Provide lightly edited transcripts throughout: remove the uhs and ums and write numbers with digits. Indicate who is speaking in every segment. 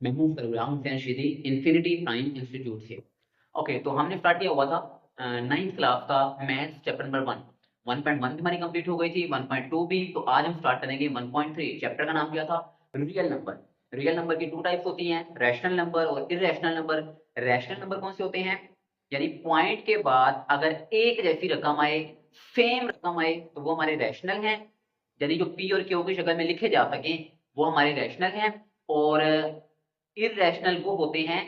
Speaker 1: मैं हूँ सरुराम Hussain शीदी infinity prime institute से। ओके, तो हमने स्टार्ट किया हुआ था नाइन्थ क्लास का मैथ्स चैप्टर नंबर 1.1 भी हमारी कंप्लीट हो गई थी, 1.2 भी। तो आज हम स्टार्ट करेंगे 1.3। चैप्टर का नाम क्या था? Real number. रियल नंबर की टू टाइप्स होती हैं, रैशनल नंबर और इरेशनल नंबर। रैशनल नंबर कौन से होते हैं? यानी पॉइंट के बाद अगर एक जैसी रकम आए, सेम रकम आए, तो वो हमारे रैशनल हैं। यानी जो पी और क्यू की शक्ल में लिखे जा सके वो हमारे रैशनल हैं। और इरेशनल वो होते हैं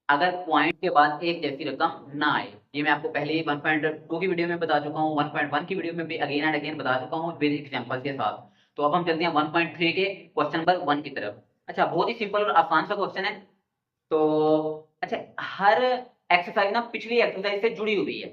Speaker 1: अगर पॉइंट के बाद एक जैसी रकम ना आए। ये मैं आपको पहले ही 1.2 की वीडियो में बता चुका हूँ, 1.1 की वीडियो में भी अगेन एंड अगेन बता चुका हूँ विद एग्जांपल के साथ। तो अब हम चलते हैं 1.3 के क्वेश्चन नंबर 1 की तरफ। अच्छा, बहुत ही सिंपल और आसान सा क्वेश्चन है। तो अच्छा, हर एक्सरसाइज ना पिछली एक्सरसाइज से जुड़ी हुई है।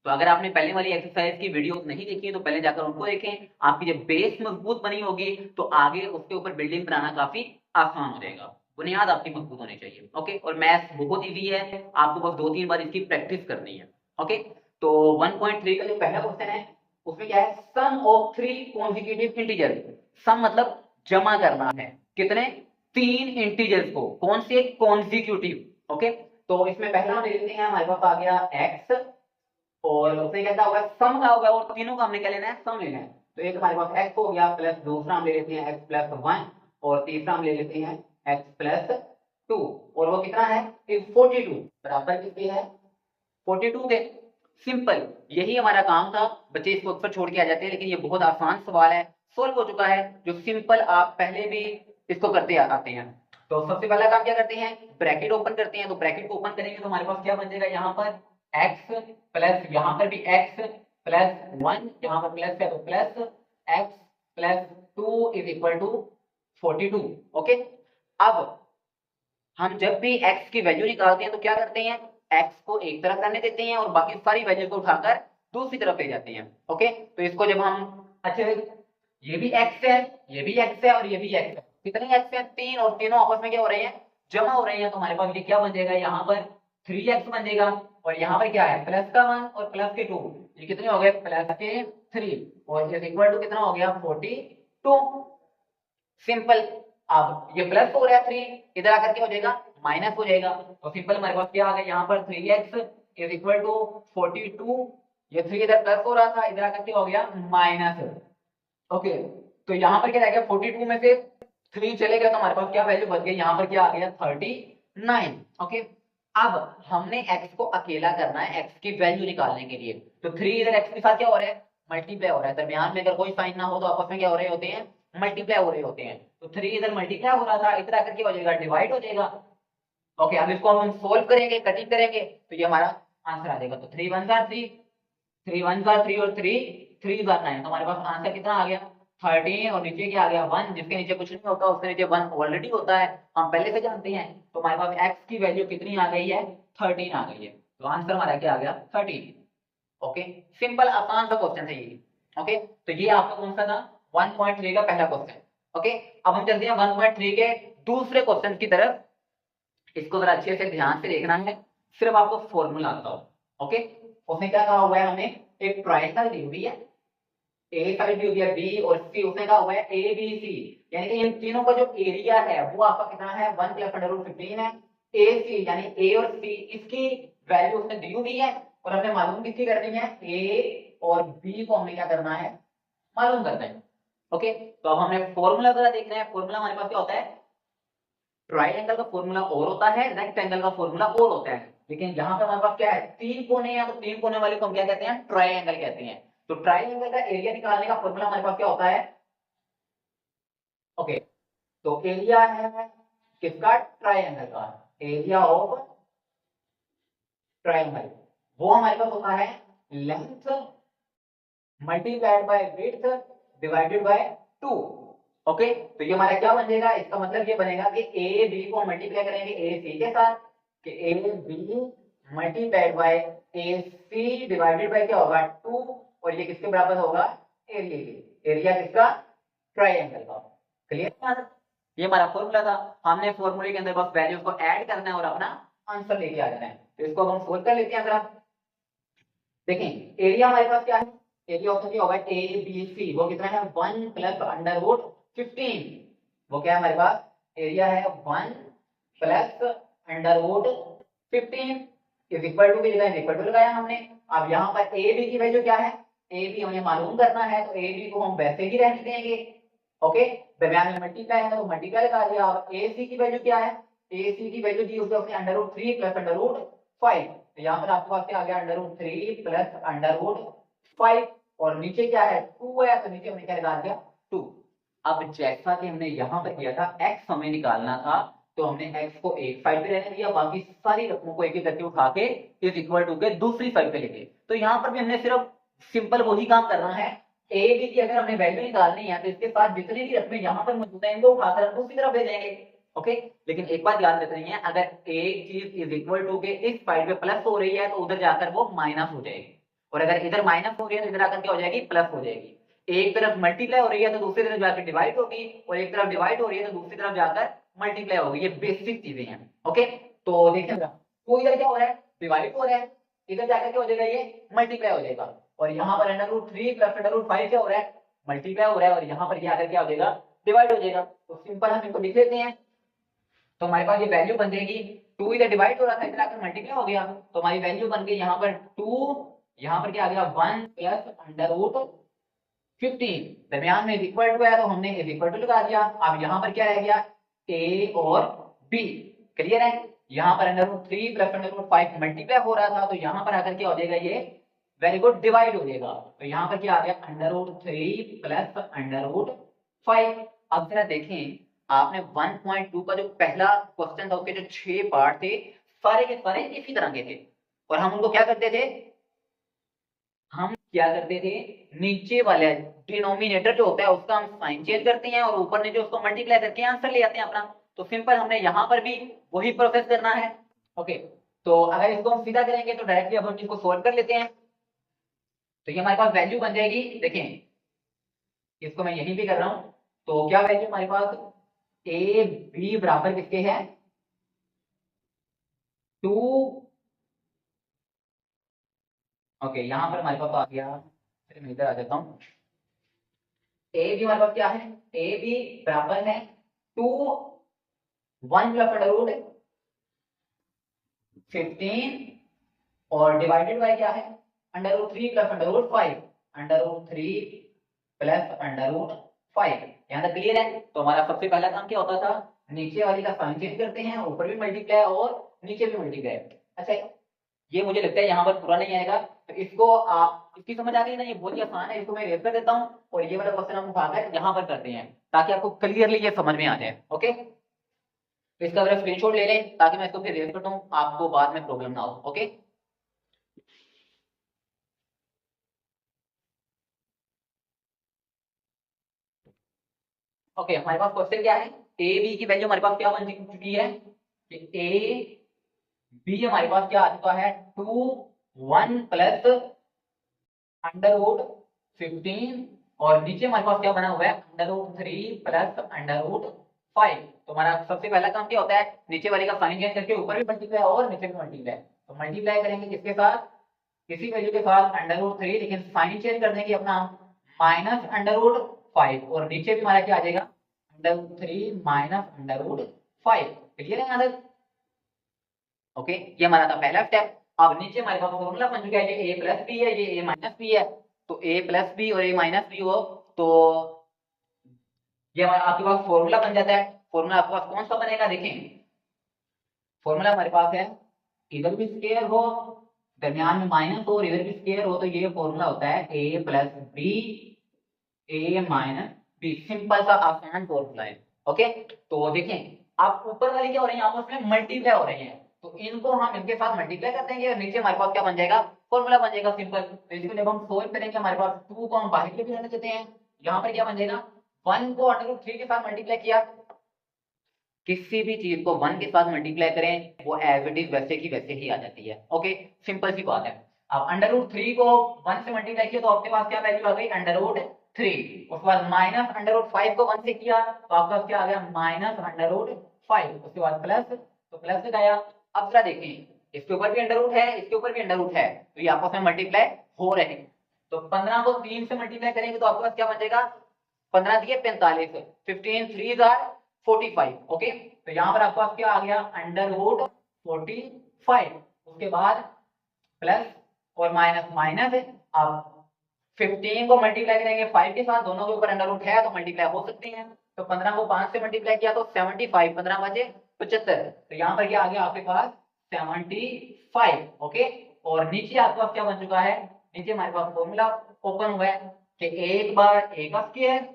Speaker 1: तो अगर आपने पहले वाली एक्सरसाइज की वीडियो नहीं देखी है तो पहले जाकर उनको देखें। आपकी जब बेस मजबूत बनी होगी तो आगे उसके ऊपर बिल्डिंग बनाना काफी आसान हो जाएगा। बुनियाद आपकी मजबूत होनी चाहिए। ओके, और मैथ्स बहुत इजी है, आपको बस 2-3 बार इसकी प्रैक्टिस करनी है। ओके, तो 1.3 का जो पहला क्वेश्चन है उसमें क्या है? सम ऑफ थ्री कॉन्जिक्यूटिव इंटीजर। सम मतलब जमा करना है। कितने? 3 इंटीजर्स को। कौन से? कॉन्जिक्यूटिव। ओके, तो इसमें पहला हम ले लेते हैं, हमारे पास आ गया एक्स। और उसमें क्या होगा? सम का होगा, और तीनों का हमने क्या लेना है? सम लेना है। तो एक हमारे पास एक्स हो गया, प्लस दूसरा हम ले लेते हैं एक्स प्लस 1, और तीसरा हम ले लेते हैं एक्स प्लस 2। और वो कितना है? 42। बराबर किसके है? 42 के। सिंपल, यही हमारा काम था। बच्चे इसको अक्सर छोड़ के आ जाते हैं, लेकिन ये बहुत आसान सवाल है, सोल्व हो चुका है। जो सिंपल आप पहले भी इसको करते आते हैं। तो सबसे पहला काम क्या करते हैं? ब्रैकेट ओपन करते हैं। तो ब्रैकेट को ओपन करेंगे तो हमारे पास क्या बन जाएगा? यहाँ पर x प्लस, यहाँ पर भी x प्लस 1, यहाँ पर प्लस है तो plus x plus 2 is equal to 42। Okay, अब हम जब भी x की वैल्यू निकालते हैं तो क्या करते हैं? x को एक तरफ रहने देते हैं और बाकी सारी वैल्यू को उठाकर दूसरी तरफ ले जाते हैं। ओके, तो इसको जब हम, अच्छा, ये भी x है, ये भी x है और ये भी x है। कितने x हैं? 3, और तीनों आपस में क्या हो रहे हैं? जमा हो रहे हैं। तो हमारे पास ये क्या बन जाएगा? यहाँ पर 3x बन जाएगा, और यहाँ पर क्या है? प्लस का 1 और प्लस के 2। ये कितने हो गए? प्लस के 3, और ये इक्वल टू कितना हो गया? 42। सिंपल। अब ये प्लस हो रहा है 3, इधर आकर के हो जाएगा माइनस हो जाएगा। तो सिंपल हमारे पास क्या आ गया? यहाँ पर 3x इज इक्वल टू 42। ये 3 इधर प्लस हो रहा था, इधर आकर के हो गया माइनस। ओके, तो यहाँ पर क्या रहेगा? 42 में से 3 चले गए तो हमारे पास क्या वैल्यू बच गई? यहाँ पर क्या आ गया? 39। ओके, अब हमने x को अकेला करना है x की वैल्यू निकालने के लिए। तो 3 इधर x के साथ क्या हो रहा है? मल्टीप्लाई हो रहा है। दरमियान में अगर कोई साइन ना हो तो आपस में क्या हो रहे होते हैं? मल्टीप्लाई हो रहे होते हैं। तो 3 इधर मल्टीप्लाई हो रहा था, इधर आकर के हो जाएगा डिवाइड हो जाएगा। ओके, अब इसको हम सोल्व करेंगे, कटिंग करेंगे, तो ये हमारा आंसर आ जाएगा। तो 3 1 जा 3, 3 1 जा 3, और 3 3 जा 9। तो हमारे पास आंसर कितना आ गया? 13। और नीचे क्या आ गया? 1। जिसके नीचे कुछ नहीं होता उसके नीचे 1 ऑलरेडी होता है, हम पहले से जानते हैं। तो हमारे पास x की वैल्यू कितनी आ गई है? 13 आ गई है। तो आंसर हमारा क्या आ गया? 13। ओके, सिंपल आसान सा क्वेश्चन है ये। ओके, तो ये आपका कौन सा था? 1.3 का पहला क्वेश्चन। ओके, अब हम चलते हैं 1.3 के दूसरे क्वेश्चन की तरफ। इसको जरा अच्छे से ध्यान से देखना है, सिर्फ आपको फॉर्मूला आता हो। ओके, उसने क्या कहा हुआ है? हमें एक ट्रायंगल दी हुई है, ए साइड दी हुई है बी, और सी उसने कहा हुआ है ए बी सी। यानी कि इन तीनों का जो एरिया है वो आपका कितना है? 1 प्लस अंडर रूट 15 है। ए सी यानी ए और सी, इसकी वैल्यू उसने दी हुई है, और हमें मालूम किसकी करनी है? ए और बी को हमें क्या करना है? मालूम करना है। ओके, तो अब हमें फॉर्मूला जरा देखना है। फॉर्मूला हमारे पास क्या होता है? ट्राइंगल का फॉर्मूला और होता है, रेक्टेंगल का फॉर्मूला और होता है। लेकिन यहाँ पे हमारे पास क्या है? 3 कोने हैं, तो 3 कोने वाले को हम क्या कहते हैं? ट्राइंगल कहते हैं। तो ट्राइंगल का एरिया निकालने का फॉर्मूला हमारे पास क्या होता है? ओके, तो एरिया है किसका? ट्राइंगल का। एरिया ऑफ ट्राइंगल वो हमारे पास होता है length multiplied by width divided by 2। Okay, तो ये हमारा क्या बन जाएगा? इसका मतलब ये बनेगा कि ए बी को मल्टीप्लाई करेंगे ए सी के साथ, कि A B multiplied by A C divided by क्या होगा? 2। और ये किसके बराबर होगा? एरिया के। एरिया किसका? ट्राइंगल का। क्लियर? ये हमारा फॉर्मूला था। हमने फॉर्मूले के अंदर बस वैल्यूज को ऐड करना है और अपना आंसर लेके आ जाना है। तो इसको हम सोल्व कर लेते हैं। अगर आप देखें, एरिया हमारे पास क्या है? एरिया ऑप्शन क्या होगा? A B C. वो कितना है? 1 प्लस अंडर रूट 15। वो क्या है हमारे पास? एरिया है 1 plus under root 15 is equal to की जगह इक्वल टू लगाया हमने। अब यहाँ पर ए बी की वैल्यू क्या है, ए बी हमें मालूम करना है, तो ए बी को हम वैसे ही रहने देंगे। ओके, दरमियान में मल्टीप्लाई है तो मल्टीप्लाई लगा दिया। अब ए सी की वैल्यू क्या है, ए सी की वैल्यू दी उसको अपने under root 3 plus under root 5। तो यहाँ पर आपके पास क्या आ गया, under root 3 plus under root 5, और नीचे क्या है 2 है, तो नीचे हमने क्या लगा दिया 2। अब जैसा कि हमने यहाँ पर किया था, x हमें निकालना था, तो हमने x को एक साइड पे रहने दिया, बाकी सारी रकमों को एक एक करके उठा के इज इक्वल टू के दूसरी साइड पे लेके। तो यहाँ पर भी हमने सिर्फ सिंपल वही काम करना है, ए बी की अगर हमने वैल्यू निकालनी है तो इसके साथ जितनी भी रकमें यहाँ पर मौजूद है इनको उठाकर हम दूसरी तरफ ले जाएंगे। ओके, लेकिन एक बात याद रखनी है, अगर एक चीज इज इक्वल टू के इस साइड पे प्लस हो रही है तो उधर जाकर वो माइनस हो जाएगी, और अगर इधर माइनस हो रही है तो इधर आकर क्या हो जाएगी, प्लस हो जाएगी। एक तरफ मल्टीप्लाई हो रही है तो दूसरी तरफ जाकर डिवाइड होगी, और एक तरफ डिवाइड हो रही है तो दूसरी तरफ जाकर मल्टीप्लाई होगी। ये बेसिक चीजें हैं। ओके, तो देखिए तो इधर क्या हो रहा है, डिवाइड हो रहा है, इधर जाकर क्या हो जाएगा, ये मल्टीप्लाई हो जाएगा, और यहाँ पर under root 3 plus under root 5 क्या हो रहा है, मल्टीप्लाई हो रहा है, और यहाँ पर ये आकर क्या हो जाएगा, डिवाइड हो जाएगा। तो सिंपल हम इनको लिख लेते हैं। तो हमारे पास ये वैल्यू बन जाएगी, 2 इधर डिवाइड हो रहा था, इधर आकर मल्टीप्लाई हो गया, तो हमारी वैल्यू बन गई यहाँ पर 2, यहाँ पर क्या आ गया 1 प्लस अंडर रूट 15, दरमियान में इक्वल टू है तो हमने इज इक्वल टू लगा दिया। अब यहाँ पर क्या रह गया, ए और बी, क्लियर है। यहाँ पर under root 3 plus under root 5 multiply हो रहा था, तो यहाँ पर आकर क्या हो जाएगा, ये वेरी गुड डिवाइड हो जाएगा। तो यहाँ पर क्या आ गया, under root 3 plus under root 5। अब जरा देखें, आपने 1.2 का जो पहला क्वेश्चन था उसके जो 6 पार्ट थे सारे के सारे इसी तरह के थे, और हम उनको क्या करते थे, हम क्या करते थे, नीचे वाले डिनोमिनेटर जो होता है उसका हम साइन चेंज करते हैं, और ऊपर नीचे उसको मल्टीप्लाई करके आंसर ले आते हैं अपना। तो सिंपल हमने यहाँ पर भी वही प्रोसेस करना है। ओके, तो अगर इसको हम सीधा करेंगे तो डायरेक्टली अब हम इसको सोल्व कर लेते हैं। तो ये हमारे पास वैल्यू बन जाएगी, देखें इसको मैं यहीं भी कर रहा हूं, तो क्या वैल्यू हमारे पास, ए बी बराबर किसके है 2। ओके, यहां पर हमारे पास आ गया, फिर मैं इधर आ जाता हूं। ए बी हमारे पास क्या है, ए बी बराबर है 2 1 प्लस अंडर रूट 15, और डिवाइडेड बाय क्या है, under root 3 plus under root 5, under root 3 plus under root 5। यहाँ तक क्लियर है। तो हमारा सबसे पहला काम क्या होता था, नीचे वाली का साइन चेंज करते हैं, ऊपर भी मल्टीप्लाई और नीचे भी मल्टीप्लाई। अच्छा, ये मुझे लगता है यहाँ पर पूरा नहीं आएगा, तो इसको आप, इसकी समझ आ गई ना, ये बहुत ही आसान है, इसको मैं रेज कर देता हूँ, और ये वाला क्वेश्चन हम उठाकर यहाँ पर करते हैं ताकि आपको क्लियरली ये समझ में आ जाए। ओके, तो इसका अगर स्क्रीनशॉट ले लें ताकि मैं इसको फिर रेज कर दूं, आपको बाद में प्रॉब्लम ना हो। ओके, ओके, हमारे पास क्वेश्चन क्या है, ए बी की वैल्यू हमारे पास क्या बन चुकी है, ए बी हमारे पास क्या आ चुका है 2 1 प्लस अंडर रूट 15, और नीचे हमारे पास क्या बना हुआ है, under root 3 plus under root 5। तो हमारा सबसे पहला काम क्या होता है, नीचे वाले का साइन चेंज करके ऊपर भी मल्टीप्लाई और नीचे भी मल्टीप्लाई। तो मल्टीप्लाई करेंगे किसके साथ, किसी वैल्यू के साथ अंडर रूट 3, लेकिन साइन चेंज कर देंगे अपना माइनस अंडर रूट 5, और नीचे भी हमारा क्या आ जाएगा, under root 3 minus under root 5। Clear है यहाँ तक। ओके, ये हमारा था पहला स्टेप। अब नीचे हमारे पास फॉर्मूला बन चुका है, ये a प्लस बी है, ये a माइनस बी है, तो a प्लस बी और a माइनस बी हो तो ये हमारा आपके पास फॉर्मूला बन जाता है। फॉर्मूला आपके पास कौन सा बनेगा, देखें फॉर्मूला हमारे पास है, इधर भी स्क्वायर हो, दरमियान में माइनस हो, और इधर भी स्क्वायर हो, तो ये फॉर्मूला होता है a plus B a minus B. Simple सा आसान फॉर्मूला है। ओके, तो देखें आप ऊपर वाले क्या हो रहे हैं, आपस में मल्टीप्लाई हो रहे हैं, तो इनको हम इनके साथ मल्टीप्लाई कर देंगे, और नीचे हमारे पास क्या बन जाएगा, फॉर्मूला बन जाएगा सिंपल। तो इसको जब हम सोल्व करेंगे, हमारे पास 2 को हम बाहर के भी रहने देते हैं, यहाँ पर क्या बन जाएगा, 1 को अंडर रूट 3 के साथ मल्टीप्लाई किया, किसी भी चीज को 1 के साथ मल्टीप्लाई करें वो एज इट इज वैसे की वैसे ही आ जाती है। ओके, सिंपल सी बात है। अब अंडर रूट 3 को 1 से मल्टीप्लाई किया तो आपके पास क्या वैल्यू आ गई, अंडर रूट 3। उसके बाद माइनस अंडर रूट 5 को 1 से किया तो आपके पास क्या आ गया, माइनस अंडर रूट 5। उसके बाद प्लस, तो प्लस लगाया। अब जरा देखें, इसके ऊपर भी अंडर रूट है, इसके ऊपर भी अंडर रूट है, तो ये आपस में मल्टीप्लाई हो रहे हैं। तो 15 को 3 से मल्टीप्लाई करेंगे तो आपके पास क्या बन जाएगा, 15 दिए 45, 15 3 जार 45। ओके, तो यहाँ पर आपके पास क्या आ गया, अंडर रूट 45, उसके बाद प्लस और माइनस माइनस है। अब 15 को मल्टीप्लाई करेंगे 5 के साथ, दोनों के ऊपर अंडर रूट है तो मल्टीप्लाई हो सकती है। तो 15 को 5 से मल्टीप्लाई किया तो 75, 15 बचे 75, तो यहाँ पर क्या आ गया आपके पास 75। ओके, और नीचे आपके पास क्या बन चुका है, नीचे हमारे पास फॉर्मूला ओपन हुआ है कि 1 बार a का स्क्वायर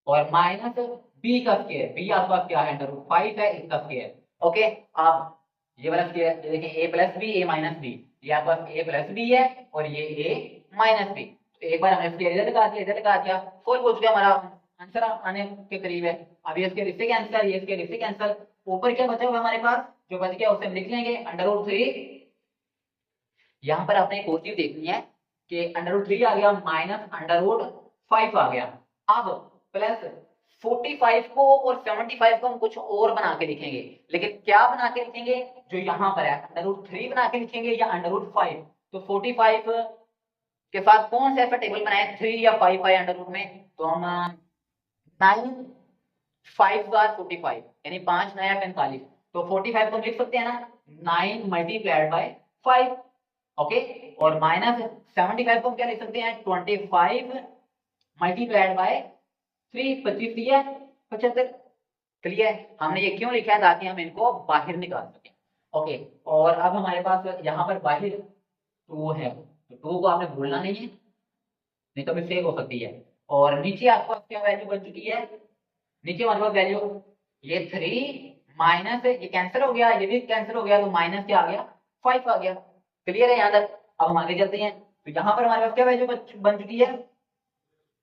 Speaker 1: और माइनस b का स्क्वायर, b आपके पास क्या है अंडर रूट 5 है, इसका स्क्वायर। ओके, अब ये वाला स्क्वायर देखिए a plus B a minus B, ये आपके पास a प्लस बी है और ये a माइनस बी। तो एक बार हमने स्क्वायर इधर लगा दिया, इधर लगा दिया, सोल्व हो चुका, हमारा आंसर आने के करीब है। अब ये स्क्वायर इससे कैंसिल, ये स्क्वायर इससे कैंसिल, ऊपर क्या बचा हुआ हमारे पास, जो बच गया उसे हम लिख लेंगे अंडर रूट 3। यहाँ पर आपने एक और चीज देखनी है कि अंडर रूट 3 आ गया माइनस अंडर रूट 5 आ गया। अब प्लस 45 को और 75 को हम कुछ और बना के लिखेंगे, लेकिन क्या बना के लिखेंगे, जो यहाँ पर है अंडर रूट 3 बना के लिखेंगे या अंडर रूट 5। तो 45 के साथ कौन सा ऐसा टेबल बनाए, 3 या 5 है अंडर रूट में, तो हम 9 5 बार 45 यानी 5 नया 45, तो 45 को हम लिख सकते हैं ना 9 मल्टीप्लाइड बाय 5। ओके, और माइनस 75 को हम क्या लिख सकते हैं 25 मल्टीप्लाइड बाय 3, 25 दिया 75। क्लियर, हमने ये क्यों लिखा है ताकि हम इनको बाहर निकाल सकें। ओके, और अब हमारे पास यहाँ पर बाहर 2 है, तो 2 को आपने भूलना नहीं है, नहीं तो मिस्टेक हो सकती है। और नीचे आपको क्या वैल्यू बन चुकी है, नीचे हमारे पास वैल्यू ये 3 माइनस ये कैंसिल हो गया, ये भी कैंसिल हो गया, तो माइनस क्या आ गया 5 आ गया। क्लियर है यहाँ तक, अब हम आगे चलते हैं। तो यहाँ पर हमारे पास क्या वैल्यू बन चुकी है,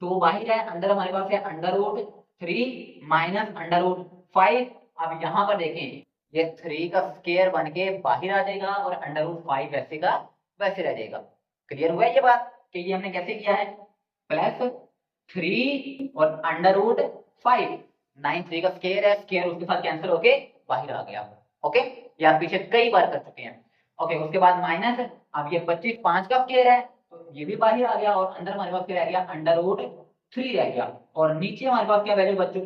Speaker 1: तो बाहर है, अंदर हमारे पास है under root 3 minus under root 5। अब यहाँ पर देखें ये 3 का स्क्वायर बन के बाहर आ जाएगा और अंडर रूट 5 वैसे का वैसे रह जाएगा। क्लियर हुआ ये बात कि ये हमने कैसे किया है, प्लस 3 और अंडर रूट 5, 9 3 का स्क्वायर है, स्क्वायर उसके साथ कैंसिल होके बाहर आ गया। ओके, ये आप पीछे कई बार कर चुके हैं। ओके, उसके बाद माइनस, अब ये 25 5 का स्क्वायर है तो ये भी बाहर आ गया, और अंदर हमारे पास क्या रह गया अंडर रूट 3 रह गया, और नीचे हमारे पास क्या वैल्यू बच्चों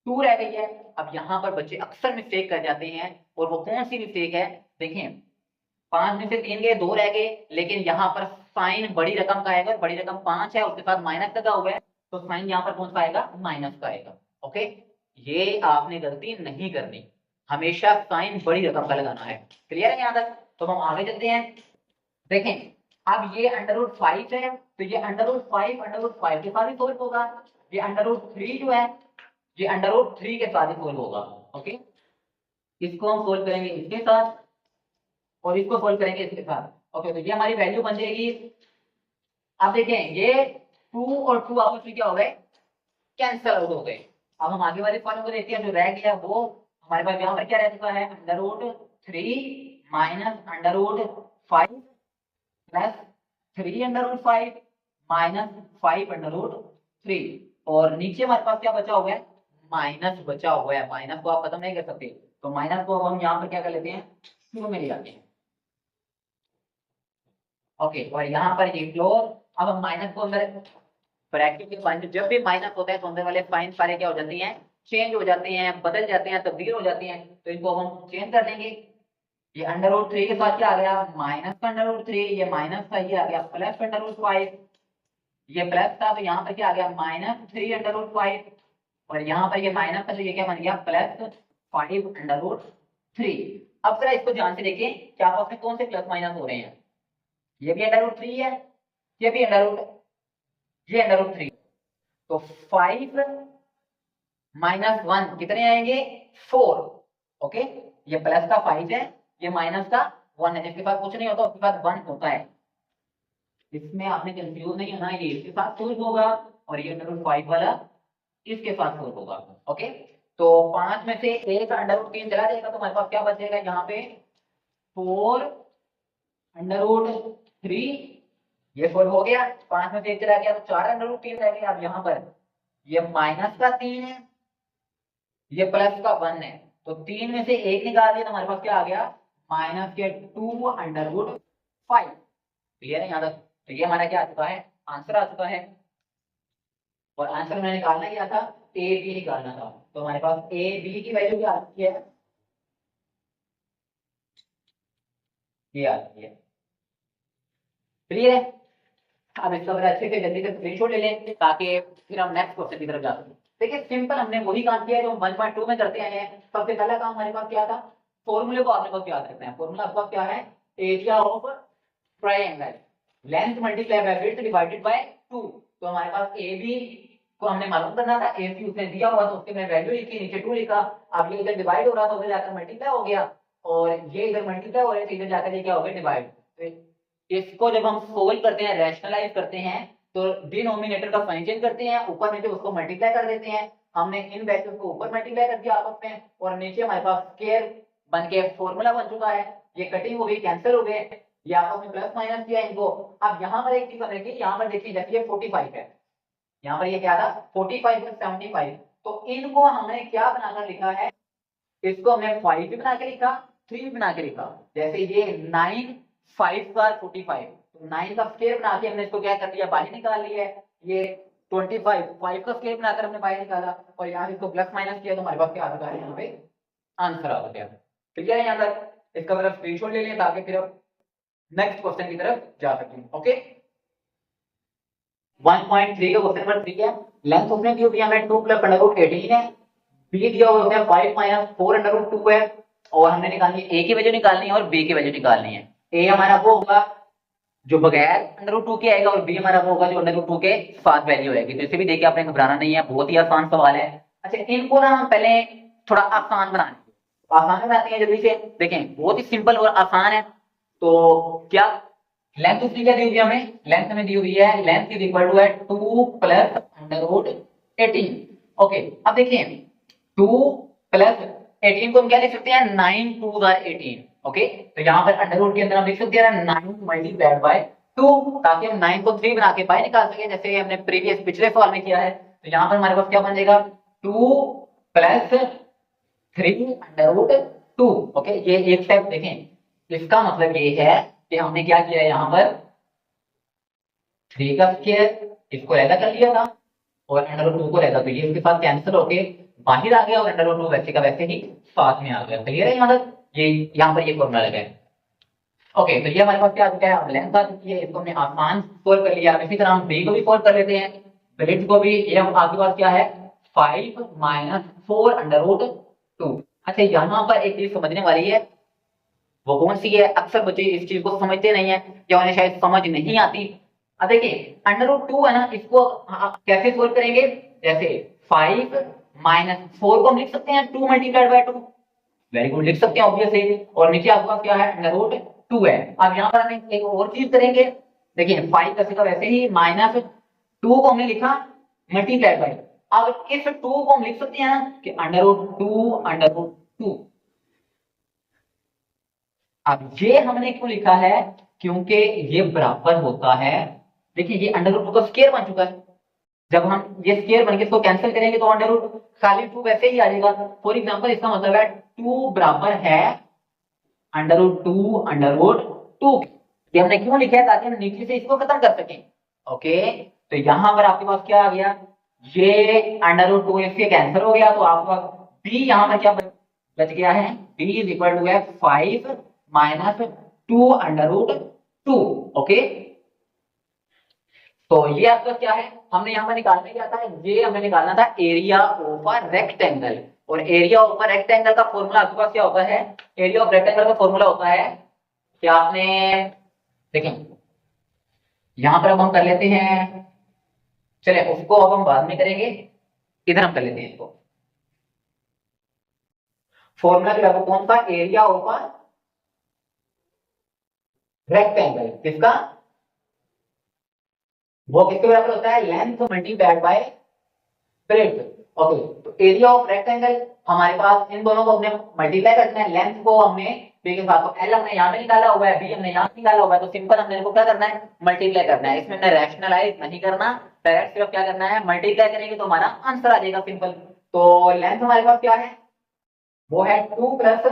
Speaker 1: 2 रह गई है। अब यहाँ पर बच्चे अक्सर मिस्टेक कर जाते हैं, और वो कौन सी मिस्टेक है, देखें 5 में से 3 गए 2 रह गए, लेकिन यहाँ पर साइन बड़ी रकम का आएगा, बड़ी रकम 5 है उसके साथ माइनस लगा हुआ है, तो साइन यहाँ पर कौन सा आएगा माइनस का आएगा। ओके, ये आपने गलती नहीं करनी, हमेशा साइन बड़ी रकम का लगाना है। क्लियर है यहाँ तक, तो हम आगे चलते हैं। देखें अब ये अंडर रूट 5 है, तो ये अंडर रूट 5 के साथ ही सोल्व होगा, ये अंडर रूट 3 जो है ये अंडर रूट 3 के साथ ही सोल्व होगा। ओके, इसको हम सोल्व करेंगे इसके साथ और इसको सोल्व करेंगे इसके साथ। ओके, तो ये हमारी वैल्यू बन जाएगी। अब देखें ये 2 और 2 आपस में क्या हो गए कैंसिल आउट हो गए। अब हम आगे वाले फॉर्मूले को देखते हैं, जो रह गया वो हमारे पास यहाँ पर क्या रह चुका है under root 3 minus under root 5 plus 3 under root 5 minus 5 under root 3, और नीचे हमारे पास क्या बचा हुआ है माइनस बचा हुआ है। माइनस को आप खत्म नहीं कर सकते, तो माइनस को हम यहाँ पर क्या कर लेते हैं शुरू में ले जाते हैं। ओके, और यहाँ पर ये फ्लोर, अब हम माइनस को अंदर ब्रैकेट के साइन, जब भी माइनस होता है तो अंदर वाले साइन सारे क्या हो जाती हैं चेंज हो जाते हैं, बदल जाते हैं, तब्दील हो जाती हैं, तो इनको हम चेंज कर देंगे। ये अंडर रूट 3 के साथ क्या आ गया माइनस का अंडर रूट 3, ये माइनस था ये आ गया प्लस अंडर रूट 5, ये प्लस था तो यहाँ पर क्या आ गया माइनस 3 अंडर रूट 5, और यहाँ पर ये माइनस था तो ये क्या बन गया प्लस 5 अंडर रूट 3। अब जरा इसको ध्यान से देखें क्या आपस में कौन से प्लस माइनस हो रहे हैं, ये भी अंडर रूट 3 है, ये भी अंडर रूट, ये अंडर रूट 3, तो 5 माइनस 1 कितने आएंगे 4। ओके, ये प्लस का 5 है, ये माइनस का 1 है, जिसके पास कुछ नहीं होता उसके पास 1 होता है। इसमें आपने कंफ्यूज नहीं होना, ये इसके साथ सोल्व होगा और ये अंडर रूट 5 वाला इसके साथ सोल्व होगा। ओके, तो 5 में से एक अंडर रूट 3 चला जाएगा तो हमारे पास क्या बचेगा यहाँ पे 4 अंडर रूट 3, ये सोल्व हो गया। 5 में से एक चला गया तो 4 अंडर रूट 3 रह गया। अब यहाँ पर ये माइनस का 3 है, ये प्लस का 1 है, तो 3 में से एक निकाल दिया तो हमारे पास क्या आ गया माइनस के 2 अंडर रूट 5। क्लियर है यहाँ तक, तो ये हमारा क्या आ चुका है आंसर आ चुका है। और आंसर मैंने निकालना क्या था ए बी निकालना था, तो हमारे पास ए बी की वैल्यू क्या आती है, ये आती है। क्लियर है? अब इसका बड़ा अच्छे से जल्दी से स्क्रीनशॉट ले लें ताकि फिर हम नेक्स्ट क्वेश्चन की तरफ जा सकें। देखिए सिंपल हमने वही काम किया जो हम 1.2 में करते हैं। सबसे पहला काम हमारे पास क्या था, फॉर्मूले को आपने पास याद रखना है। फॉर्मूला आपके पास क्या है, area of triangle length multiply by width divided by 2। तो हमारे पास ए बी को हमने मालूम करना था, ए सी उसने दिया हुआ तो उसके मैंने वैल्यू लिखी, नीचे 2 लिखा। अब ये इधर डिवाइड हो रहा था, उधर जाकर मल्टीप्लाई हो गया, और ये इधर मल्टीप्लाई हो रहा है तो इधर जाकर ये क्या हो गया, डिवाइड। इसको जब हम सोल्व करते हैं, रैशनलाइज करते हैं, तो डिनोमिनेटर का साइन चेंज करते हैं, ऊपर नीचे उसको मल्टीप्लाई कर देते हैं। हमने इन वैल्यूज को ऊपर मल्टीप्लाई कर दिया आपस में, और नीचे हमारे पास स्क्वायर बन के फॉर्मूला बन चुका है। ये कटिंग हो गई, कैंसिल हो गए, ये आपस में प्लस माइनस किया इनको। अब यहाँ पर एक चीज समझिए, यहाँ पर देखिए जैसे ये 45 है, यहाँ पर ये क्या था 45 और 75, तो इनको हमने क्या बनाकर लिखा है, इसको हमने 5 भी बना के लिखा, 3 भी बना के लिखा। जैसे ये 9 5 का 45, तो 9 का स्क्वायर बना के हमने इसको क्या कर दिया, बाहर निकाल लिया है। ये 25 5 का स्क्वायर बनाकर हमने बाहर निकाला, और यहाँ इसको प्लस माइनस किया, तो हमारे पास क्या आ चुका है, यहाँ पे आंसर आ गया। क्लियर है यहाँ तक? इसका मतलब स्क्रीनशॉट ले लिया ताकि फिर अब नेक्स्ट क्वेश्चन की तरफ जा सकें। ओके 1.3 का क्वेश्चन नंबर 3 है। लेंथ उसने दी हुई हमें 2 प्लस अंडर रूट 18 है, बी दिया हुआ है 5 माइनस 4 अंडर रूट 2 है, और हमने निकालनी है ए की वैल्यू निकालनी है और बी की वैल्यू निकालनी है। ए हमारा वो होगा जो बगैर अंडर रूट 2 के आएगा, और बी हमारा वो होगा जो अंडर रूट 2 के साथ वैल्यू आएगी। तो इसे भी देखिए आपने घबराना नहीं है, बहुत ही आसान सवाल है। अच्छा इनको ना हम पहले थोड़ा आसान बनाएंगे, आसान बनाते हैं जल्दी से। देखें बहुत ही सिंपल और आसान है। तो क्या लेंथ उसने क्या दी हुई है, हमें लेंथ में दी हुई है, लेंथ इज इक्वल टू है 2 प्लस अंडर रूट 18। ओके अब देखिए 2 प्लस 18 को हम क्या लिख सकते हैं, 9 2 18। ओके तो यहाँ पर अंडर रूट के अंदर हम लिख सकते हैं 9 मल्टीप्लाइड बाय 2, ताकि हम 9 को 3 बना के बाहर निकाल सके, जैसे हमने प्रीवियस पिछले सवाल में किया है। तो यहाँ पर हमारे पास क्या बन जाएगा, 2 प्लस 3 अंडर रूट 2। ओके ये एक स्टेप देखें, इसका मतलब ये है कि हमने क्या किया है, यहाँ पर 3 का स्क्वायर इसको अलग कर लिया था, और अंडर रूट 2 को रहता, तो ये इसके साथ कैंसिल होके बाहर आ गया, और अंडर रूट 2 वैसे का वैसे ही साथ में आ गया। क्लियर है? मतलब ये यहाँ पर ये फॉर्मूला लगा है। ओके तो ये हमारे पास क्या आ चुका है, अब लेंथ आ चुकी है, इसको हमने आसान सोल्व कर लिया। इसी तरह हम बी को भी सोल्व कर लेते हैं, ब्रिज को भी। ये हम आपके पास क्या है 5 माइनस 4 अंडर रूट 2। अच्छा यहाँ पर एक चीज समझने वाली है, वो कौन सी है, अक्सर बच्चे इस चीज को समझते नहीं है या उन्हें शायद समझ नहीं आती। अब देखिए अंडर रूट 2 है ना, इसको कैसे सोल्व करेंगे, जैसे 5 माइनस 4 को हम लिख सकते हैं 2 मल्टीप्लाइड बाय 2, वेरी गुड लिख सकते हैं ऑब्वियसली, और नीचे आपके पास क्या है अंडर रूट 2 है। अब यहाँ पर हम एक और चीज करेंगे, देखिए 5 का वैसे ही, माइनस 2 को हमने लिखा मल्टीप्लाइड बाय, अब इस 2 को हम लिख सकते हैं ना कि अंडर रूट 2 अंडर रूट 2। अब ये हमने क्यों लिखा है, क्योंकि ये बराबर होता है, देखिए ये अंडर रूट 2 का स्क्वायर बन चुका है। जब हम ये स्क्वायर बन के इसको कैंसिल करेंगे तो अंडर रूट खाली 2 वैसे ही आ जाएगा। फॉर एग्जांपल इसका मतलब है 2 बराबर है अंडर रूट 2 अंडर रूट 2। ये हमने क्यों लिखा है, ताकि हम नीचे से इसको खत्म कर सकें। ओके तो यहां पर आपके पास क्या आ गया, ये अंडर रूट 2 इसके कैंसिल हो गया, तो आपके पास बी यहां पर क्या बच गया है, बी इज इक्वल टू है 5 माइनस 2 अंडर रूट 2। ओके तो ये आपका क्या है, हमने यहाँ पर निकालने क्या था, ये हमें निकालना था एरिया ऑफ अ रेक्टेंगल, और एरिया ऑफ अ रेक्टेंगल का फॉर्मूला आपके पास क्या होता है, एरिया ऑफ रेक्टेंगल का फॉर्मूला होता है कि आपने देखें यहां पर अब हम कर लेते हैं, चले उसको अब हम बाद में करेंगे, इधर हम कर लेते हैं इसको। फॉर्मूला जो है वो कौन सा, एरिया ऑफ अ रेक्टेंगल, किसका, वो किसके बराबर होता है, length multiplied by breadth. Okay तो एरिया ऑफ रेक्टेंगल हमारे पास इन दोनों को हमने मल्टीप्लाई करना है, लेंथ को हमने बी के साथ, तो एल हमने यहाँ पे निकाला हुआ है, बी हमने यहाँ निकाला हुआ है, तो सिंपल हमने इनको क्या करना है, मल्टीप्लाई करना है। इसमें हमने रैशनलाइज नहीं करना, डायरेक्ट सिर्फ क्या करना है, मल्टीप्लाई करेंगे तो हमारा आंसर आ जाएगा सिंपल। तो लेंथ हमारे पास क्या है, वो है 2 प्लस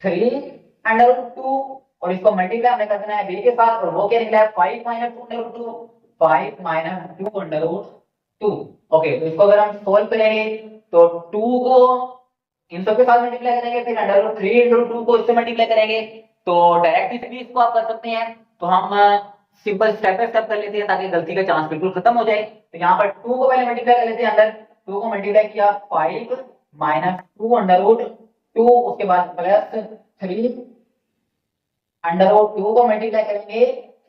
Speaker 1: 3 अंडर रूट 2, और इसको मल्टीप्लाई हमने करना है बी के साथ, और वो क्या निकला है 5 minus 2 under root 2, 5 minus 2 under root 2। Okay, तो इसको अगर हम सोल्व करेंगे तो 2 को इन सब के साथ मल्टीप्लाई करेंगे, फिर अंडर रूट 3 इंटू 2 को इससे मल्टीप्लाई करेंगे, तो डायरेक्ट भी इसको आप कर सकते हैं। तो हम सिंपल स्टेप बाय स्टेप कर लेते हैं ताकि गलती का चांस बिल्कुल खत्म हो जाए। तो यहाँ पर 2 को पहले मल्टीप्लाई कर लेते हैं, अंदर 2 को मल्टीप्लाई किया 5 माइनस 2 अंडर रूट 2, उसके बाद प्लस 3 अंडर रूट 2 को मल्टीप्लाई करेंगे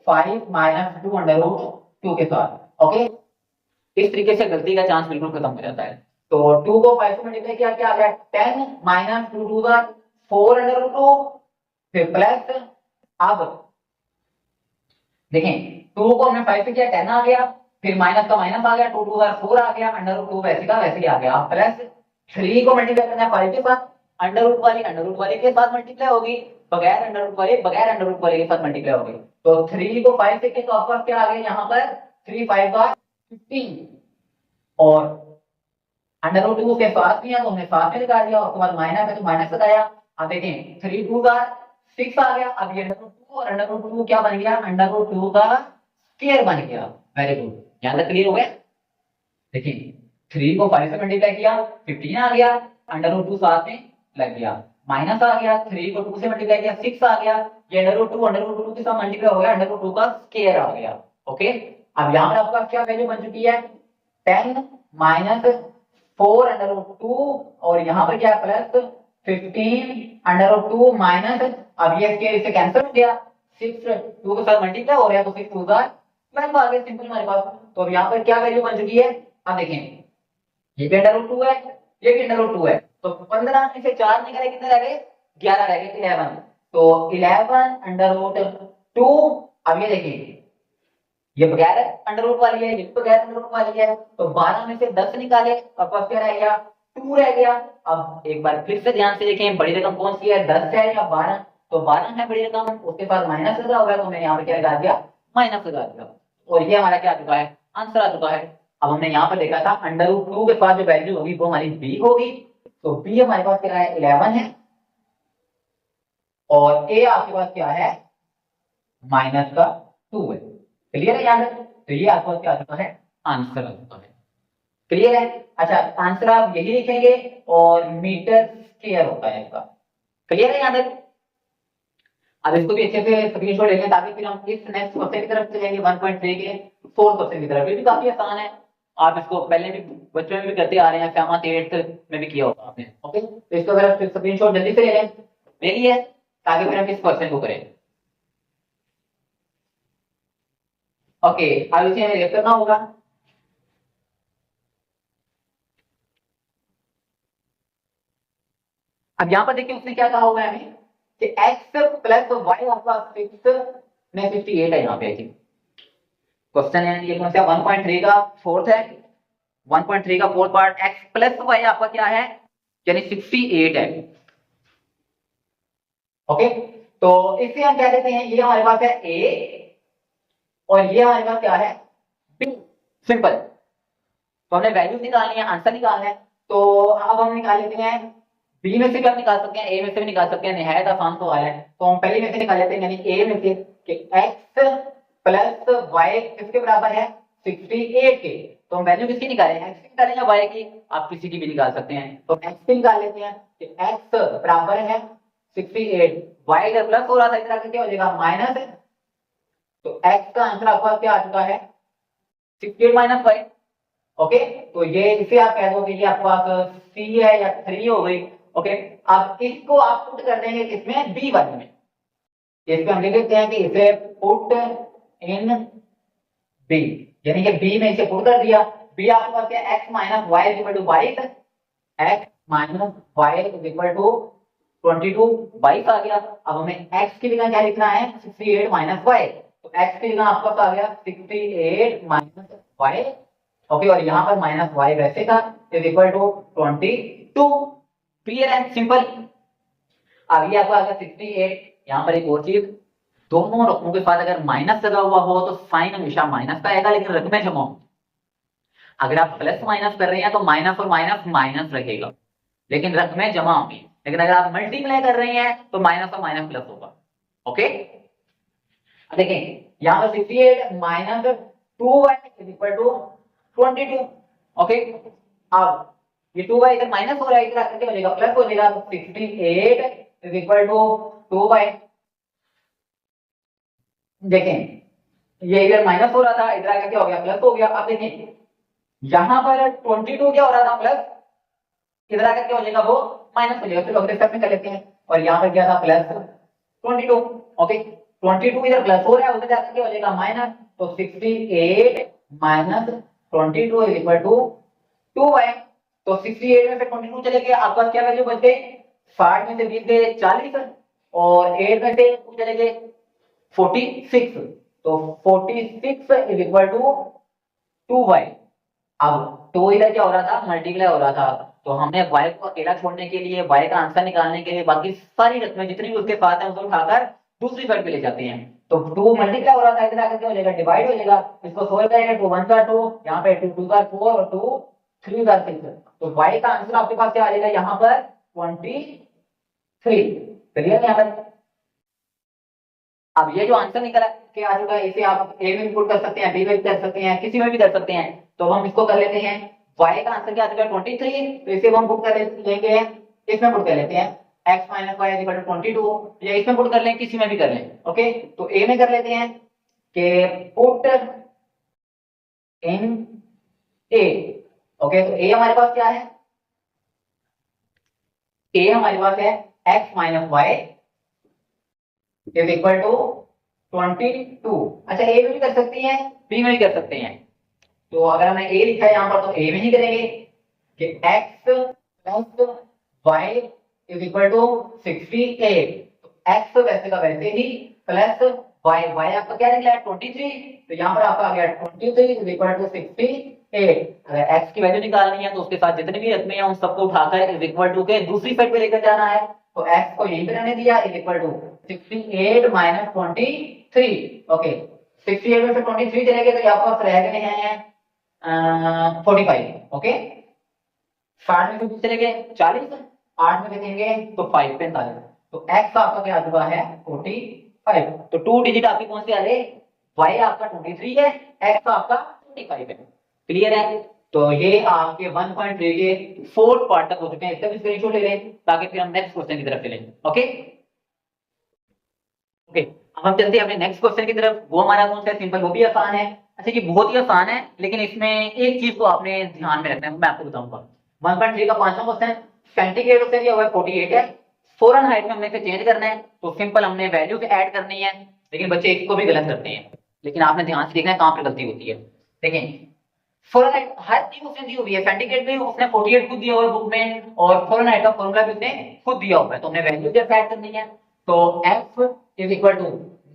Speaker 1: 5 माइनस 2 अंडर रूट 2 के साथ। ओके, इस तरीके से गलती का चांस बिल्कुल खत्म हो जाता है। तो 2 को 5 से मल्टीप्लाई किया, क्या आ गया 10 minus 2 to the 4 under root 2, फिर प्लस, अब देखें 2 को हमने 5 से किया 10 आ गया, फिर माइनस का माइनस आ गया, 2 टू द 4 आ गया, अंडर रूट 2 वैसे का वैसे ही आ गया, प्लस 3 को मल्टीप्लाई करना है 5 के साथ, अंडर रूट वाली के साथ मल्टीप्लाई होगी, बगैर अंडर रूट वाले के साथ मल्टीप्लाई होगी। तो 3 को 5 से किया तो आपका क्या आ गया यहाँ पर 3 5 का 15, और अंडर रूट 2 के साथ भी है तो हमने साथ में निकाल दिया, उसके बाद माइनस है तो माइनस लगाया। अब देखें 3 2 का 6 आ गया, अब ये अंडर रूट 2 और अंडर रूट 2 क्या बन गया, अंडर रूट 2 का स्क्वायर बन गया। वेरी गुड, यहां तक क्लियर हो गया। देखिए 3 को 5 से मल्टीप्लाई किया 15 आ गया, अंडर रूट 2 साथ में लग गया, माइनस आ गया, 3 को 2 से मल्टीप्लाई किया 6 आ गया, ये अंडर रूट 2 के साथ मल्टीप्लाई हो गया, अंडर रूट 2 का स्क्वायर आ गया। ओके, अब यहां पर आपका क्या वैल्यू बन चुकी है 10 माइनस 4 अंडर रूट 2, और यहाँ पर क्या प्लस 15 अंडर रूट 2 माइनस, अब ये इससे कैंसिल हो गया, 6 2 के साथ मल्टीप्लाई हो गया तो 6 2 का 12 आ गया, सिंपल हमारे पास। तो अब यहाँ पर क्या वैल्यू बन चुकी है, अब देखें ये भी अंडर रूट 2 है, ये भी अंडर रूट 2 है, तो 15 में से 4 निकाले कितने रह गए 11 रह गए, 11, तो 11 अंडर रूट 2। अब ये देखिए ये बगैर अंडर रूट वाली है, ये बगैर अंडर रूट वाली है, तो 12 में से 10 निकाले, अब क्या रह गया 2 रह गया। अब एक बार फिर से ध्यान से देखें बड़ी रकम कौन सी है 10 है या 12, तो 12 है बड़ी रकम, उसके बाद माइनस लगा हुआ है तो मैंने यहाँ पे क्या लगा दिया माइनस लगा दिया, और ये हमारा क्या आ चुका है आंसर आ चुका है। अब हमने यहाँ पर देखा था अंडर रूट 2 के पास जो वैल्यू होगी वो हमारी बी होगी, तो बी हमारे पास क्या है 11 है, और ए आपके पास क्या है माइनस का 2 है। क्लियर है यहाँ तक, तो ये आपको क्या आ चुका है आंसर आ चुका है। क्लियर है, अच्छा आंसर आप यही लिखेंगे और मीटर स्क्वायर होता है इसका। क्लियर है यहाँ तक, अब इसको भी अच्छे से स्क्रीनशॉट ले लें ताकि फिर हम इस नेक्स्ट क्वेश्चन की तरफ चलेंगे 1.3 के 4th क्वेश्चन की तरफ। ये भी काफी आसान है, आप इसको पहले भी बच्चों में भी करते आ रहे हैं, 7th 8th में भी किया होगा आपने। ओके, तो इसको अगर आप स्क्रीनशॉट जल्दी से ले लें, ले लिया ताकि फिर हम इस क्वेश्चन को करें। ओके, अब इसे हमें रेफ करना होगा। अब यहां पर देखिए उसने क्या कहा हुआ है हमें कि x प्लस वाई आपका 6 में 58 है। यहाँ पे क्वेश्चन है ये कौन सा 1.3 का 4th है, 1.3 का 4th part, x plus Y आपका क्या है यानी 68 है। ओके, तो इससे हम क्या देते हैं ये हमारे पास है a और ये हमारे पास क्या है b, सिंपल। तो हमने वैल्यू निकालनी है, आंसर निकालना है, तो अब हम निकाल लेते हैं बी में से भी आप निकाल सकते हैं, ए में से भी निकाल सकते हैं, निहायत आसान तो है। तो हम पहले में से निकाल लेते हैं यानी ए में से कि x प्लस वाई किसके बराबर है 68 के। तो हम वैल्यू किसकी निकालें x की निकालें या y की, आप किसी की भी निकाल सकते हैं। तो x की निकाल लेते हैं कि x बराबर है 68, y इधर प्लस हो रहा था इधर क्या हो जाएगा माइनस है, तो x का आंसर आपका क्या आ चुका है 68 माइनस वाई। ओके, तो ये इसे आप कह दो कि ये आपके पास c है या 3 हो गई। ओके, अब इसको आप पुट कर देंगे किसमें b1 में, इस पे हम लिख देते हैं कि इसे पुट इन b, यानी कि b में इसे पुट कर दिया। b आपके पास क्या x minus Y equal to 22, x minus Y equal to 22, 22 आ गया। अब हमें x की जगह क्या लिखना है 68 माइनस वाई, तो x की जगह आपके पास आ गया 68 माइनस वाई। ओके, और यहाँ पर माइनस वाई वैसे का इज इक्वल टू 22। क्लियर है, सिंपल। अब ये आपका आ गया 68। यहाँ पर एक और चीज, दोनों रकमों के साथ अगर माइनस लगा हुआ हो तो साइन हमेशा माइनस का आएगा, लेकिन रकमें जमा हो। अगर आप प्लस माइनस कर रहे हैं तो माइनस और माइनस माइनस रहेगा, लेकिन रकमें जमा होंगी। लेकिन अगर आप मल्टीप्लाई कर रहे हैं तो माइनस और माइनस प्लस होगा। ओके, देखें यहाँ पर 68 minus 2y is equal to 22। Okay, अब ये 2y इधर माइनस हो रहा है, इधर आकर के हो जाएगा प्लस हो जाएगा, 68 इज इक्वल टू 2y। देखें ये इधर माइनस हो रहा था, इधर आकर के हो गया प्लस हो गया। अब देखें यहां पर 22 क्या हो रहा था प्लस, इधर आकर के हो जाएगा वो माइनस हो जाएगा। चलो अगले स्टेप में कर लेते हैं। और यहाँ पर क्या था प्लस 22। ओके 22 इधर प्लस हो रहा है, उधर जाकर के हो जाएगा माइनस। तो 68 minus 22 is equal to 2y। तो 68 में से 22 चले गए, आपके पास क्या वैल्यू बच गई, 60 में से 20 गए 40 और 8 में से 2 चले गए 46। तो 46 इज इक्वल टू 2y। अब 2 इधर क्या हो रहा था, मल्टीप्लाई हो रहा था। तो हमने y को अकेला छोड़ने के लिए, y का आंसर निकालने के लिए बाकी सारी रकमें जितनी भी उसके साथ हैं उसको उठाकर दूसरी साइड पे ले जाते हैं। तो 2 मल्टीप्लाई हो रहा था, इधर आकर क्या हो जाएगा, डिवाइड हो जाएगा। इसको सोल्व करेंगे, 2 1 का 2, यहाँ पे 2 2 का 4 और 2 3 का 6। तो y का आंसर आपके पास क्या आ जाएगा, यहाँ पर 23। क्लियर है यहाँ पर। अब ये जो आंसर निकला के आ चुका है, इसे आप ए में पुट कर सकते हैं, बी में भी कर सकते हैं, किसी में भी कर सकते हैं। तो हम इसको कर लेते हैं, y का आंसर क्या आ चुका है 23। तो इसे हम पुट कर लेंगे, इसमें पुट कर लेते हैं x minus Y equal to 22, या इसमें पुट कर लें, किसी में भी कर लें। ओके तो ए में कर लेते हैं कि पुट इन ए। ओके तो ए हमारे पास क्या है, ए हमारे पास है x minus Y is equal to 22। अच्छा ए में भी कर सकती हैं, बी में भी कर सकते हैं। तो अगर हमने ए लिखा है यहाँ पर, तो ए में ही करेंगे कि x plus Y is equal to 68। तो x वैसे का वैसे ही प्लस वाई, वाई आपका क्या निकला है 23। तो यहाँ पर आपका आ गया 23 इज इक्वल टू 68। अगर x की वैल्यू निकालनी है तो उसके साथ जितनी भी रकमें हैं उन सबको उठाकर इज इक्वल टू के दूसरी साइड पे लेकर जाना है। तो x को यहीं पे रहने दिया, is equal to 68 minus 23। Okay 68 में से 23 चले गए तो यहाँ पास रह गए हैं 45। ओके 60 में से 20 चले गए 40, 8 में से देंगे तो 5 45। तो x आपका क्या आ चुका है 45। तो 2 डिजिट आपकी कौन से आ गए, y आपका 23 है, x आपका 45 है। क्लियर है। तो ये आपके 1.3 के फोर्थ पार्ट तक हो चुके हैं। इसका भी स्क्रीनशॉट ले लें ताकि फिर हम नेक्स्ट क्वेश्चन की तरफ चलें। ओके ओके अब हम चलते हैं अपने नेक्स्ट क्वेश्चन की तरफ। वो हमारा कौन सा है, सिंपल, वो भी आसान है। अच्छा ये बहुत ही आसान है, लेकिन इसमें एक चीज को आपने ध्यान में रखना है, मैं आपको बताऊंगा। 1.3 का 5वां क्वेश्चन, सेंटीग्रेड से दिया हुआ है 48 है, फॉरेन हाइट में हमने इसे चेंज करना है। तो सिंपल हमने वैल्यू से ऐड करनी है, लेकिन बच्चे इसको भी गलत करते हैं। लेकिन आपने ध्यान से देखना है कहां पर गलती होती है। देखें फॉरेनहाइट हर चीज उसने दी हुई है, सेंटीग्रेड में उसने 48 खुद दिया हुआ है बुक में, और फॉरेनहाइट का फॉर्मूला भी उसने खुद दिया हुआ है। तो हमने वैल्यू जब ऐड करनी है तो f is equal to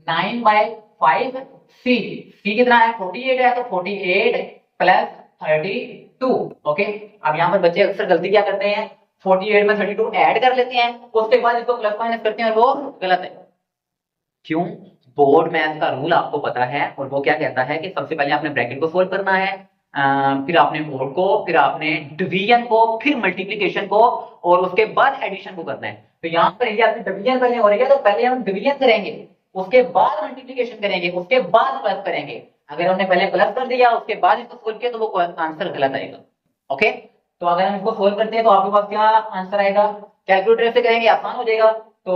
Speaker 1: 9/5 c। c कितना है 48 है, तो 48 प्लस 32। ओके अब यहाँ पर बच्चे अक्सर गलती क्या करते हैं, 48 में 32 ऐड कर लेते हैं, उसके बाद इसको प्लस माइनस करते हैं, और वो गलत है। क्यों, बोर्ड मैथ का रूल आपको पता है, और वो क्या कहता है कि सबसे पहले आपने ब्रैकेट को सोल्व करना है, फिर आपने मोड को, फिर आपने डिवीजन को, फिर मल्टीप्लिकेशन को, और उसके बाद एडिशन को करना है। तो यहाँ पर ये आपने डिवीजन पहले हो रही है, तो पहले हम डिवीजन करेंगे, उसके बाद मल्टीप्लिकेशन करेंगे, उसके बाद प्लस करेंगे। अगर हमने पहले प्लस कर दिया उसके बाद इसको सोल्व किया तो वो आंसर गलत आएगा। ओके तो अगर हम इसको सोल्व करते हैं तो आपके पास क्या आंसर आएगा, कैलकुलेटर से करेंगे आसान हो जाएगा। तो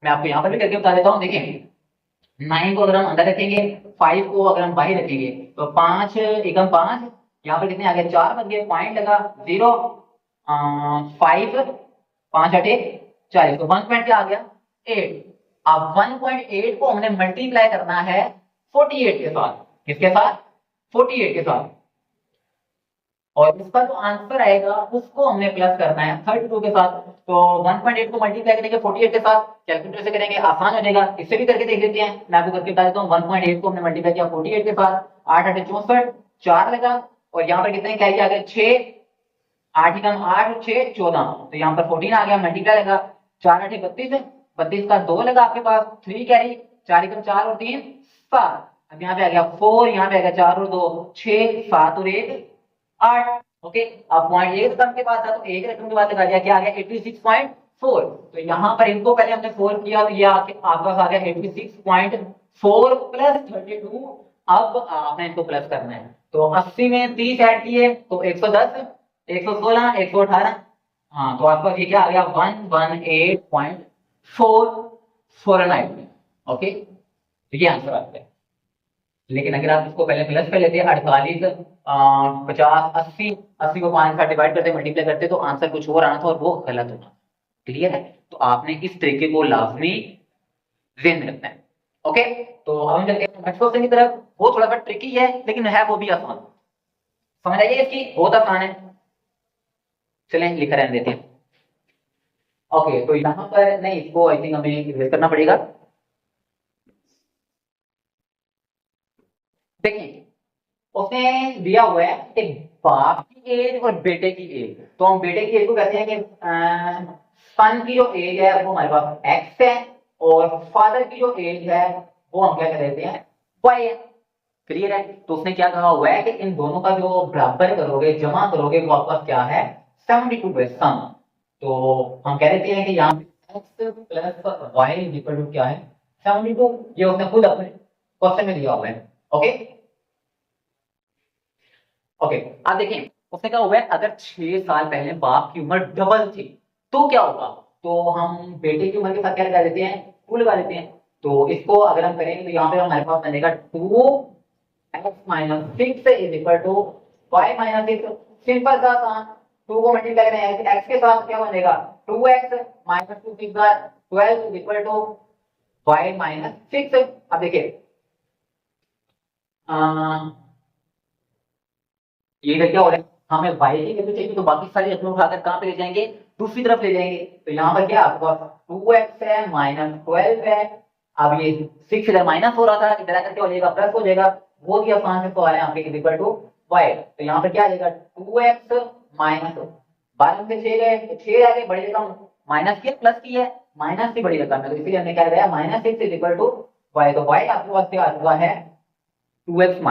Speaker 1: मैं आपको यहाँ पर भी करके बता देता हूँ। देखिए 9 को अगर हम अंदर रखेंगे, 5 को अगर हम बाहर रखेंगे, तो 5 एकम 5, यहाँ पर कितने आ गए 4 बन गए, पॉइंट लगा 0, 5 5 8 40, तो 1 पॉइंट क्या आ गया 8। अब 1.8 को हमने मल्टीप्लाई करना है 48 के साथ, किसके साथ 48 के साथ, और इसका जो आंसर आएगा उसको हमने प्लस करना है 32 के साथ। तो 1.8 को मल्टीप्लाई करेंगे 48 के साथ, कैलकुलेटर से करेंगे आसान हो जाएगा। इससे भी करके देख लेते हैं, मैं आपको करके बता देता हूँ। 1.8 को हमने मल्टीप्लाई किया 48 के साथ, 8 8 64, 4 लगा, और यहाँ पर कितने कैरी आ गए 6, 8 एकम 8 और 6 14, तो यहाँ पर 14 आ गया, मल्टीप्लाई लगा 4 8 32, 32 का 2 लगा आपके पास, 3 कैरी, 4 एकम 4 और 3 7, अब यहाँ पे आ गया 4, यहाँ पे आ गया 4 और 2 6, 7 और 1 8। ओके अब पॉइंट एक रकम के पास था तो एक रकम के बाद लगा दिया, क्या आ गया 86.4। तो यहाँ पर इनको पहले हमने सोल्व किया, तो ये आपके पास आ गया 86.4 प्लस 32 अब आपने इसको प्लस करना है, तो 80 में 30 ऐड किए तो 110, 116, 118, हाँ तो आपका ये क्या आ गया 118.449। ओके, तो ये आंसर आ गया। लेकिन अगर आप इसको पहले प्लस कर लेते हैं 48, 50, 80, 80 को 5 से डिवाइड करते मल्टीप्लाई करते तो आंसर कुछ और आना था और वो गलत होना। क्लियर है? तो आपने इस तरीके को लाजमी ज़हन में रखना है। ओके, तो अब हम चलते हैं नेक्स्ट क्वेश्चन की तरफ। वो थोड़ा सा ट्रिकी है लेकिन है वो भी आसान। समझ आइए, इसकी बहुत आसान है। चलें लिखा रहने देते हैं। ओके, तो यहाँ पर नहीं, इसको आई थिंक हमें इरेज करना पड़ेगा। देखिए, उसने दिया हुआ है कि बाप की एज और बेटे की एज। तो हम बेटे की एज को कहते हैं कि सन की जो एज है वो हमारे पास एक्स है, और फादर की जो एज है वो हम क्या कह देते हैं वाई है। क्लियर है? तो उसने क्या कहा हुआ है कि इन दोनों का जो बराबर करोगे, जमा करोगे, वो आपका क्या है 72 है सम। तो हम कह देते हैं कि यहाँ पे X plus Y equal to क्या है 72। ये उसने खुद अपने क्वेश्चन में दिया हुआ है। ओके ओके, अब देखें उसने कहा हुआ है अगर 6 साल पहले बाप की उम्र डबल थी तो क्या होगा। तो हम बेटे की उम्र के साथ क्या लगा देते हैं, 2 लगा देते हैं। तो इसको अगर हम करेंगे तो यहाँ पे हमारे पास बनेगा 2x-6 is equal to y-6। Simple सा आसान, 2 को मल्टीप्लाई करें x के साथ क्या बनेगा 2x - 2 6 12 is equal to y-6। अब देखिए ये इधर क्या हो रहा है, हमें y की वैल्यू चाहिए तो बाकी सारी रकम उठाकर कहां पे ले जाएंगे, दूसरी तरफ ले जाएंगे। तो यहाँ पर क्या आपका 2x है -12 है। अब ये 6 इधर माइनस हो रहा था, इधर आकर क्या हो जाएगा प्लस हो जाएगा। वो भी आसान से सवाल है आपके इक्वल टू y। तो यहाँ पर क्या आ जाएगा 2x माइनस 12 से 6 गए तो 6 आ गए, बड़ी रकम माइनस की है प्लस की है, माइनस की बड़ी रकम है, तो इसलिए हमने क्या लगाया -6 इज इक्वल टू y। तो y आपके पास क्या आ चुका है 2x -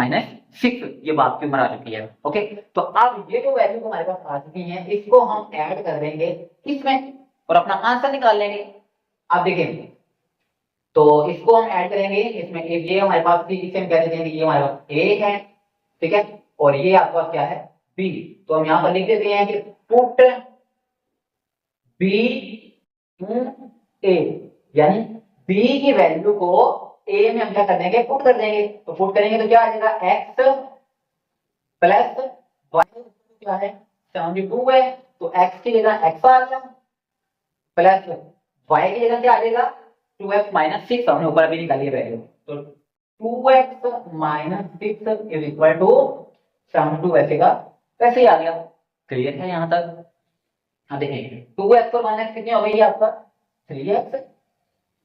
Speaker 1: 6। ये बात की उम्र आ चुकी है। ओके, तो अब ये जो वैल्यू हमारे पास आ चुकी है इसको हम ऐड कर देंगे इसमें और अपना आंसर निकाल लेंगे। अब देखें, तो इसको हम ऐड करेंगे इसमें, ये हमारे पास थी, इसे हम कह देते हैं कि ये हमारे पास a है, ठीक है, और ये आपके पास क्या है b। तो हम यहाँ पर लिख देते हैं कि पुट b a, यानी b की वैल्यू को a में हम क्या कर देंगे पुट कर देंगे। तो पुट करेंगे तो क्या आ जाएगा x प्लस y क्या है 72 है, तो x की जगह x आ गया प्लस y की जगह क्या आ जाएगा 2x - 6। हमने ऊपर अभी निकाली है वैल्यू, तो 2x - 6 इज इक्वल टू 72 वैसे का वैसे ही आ गया। क्लियर है यहाँ तक? हाँ देखें 2x और 1x कितनी हो गई है आपका 3x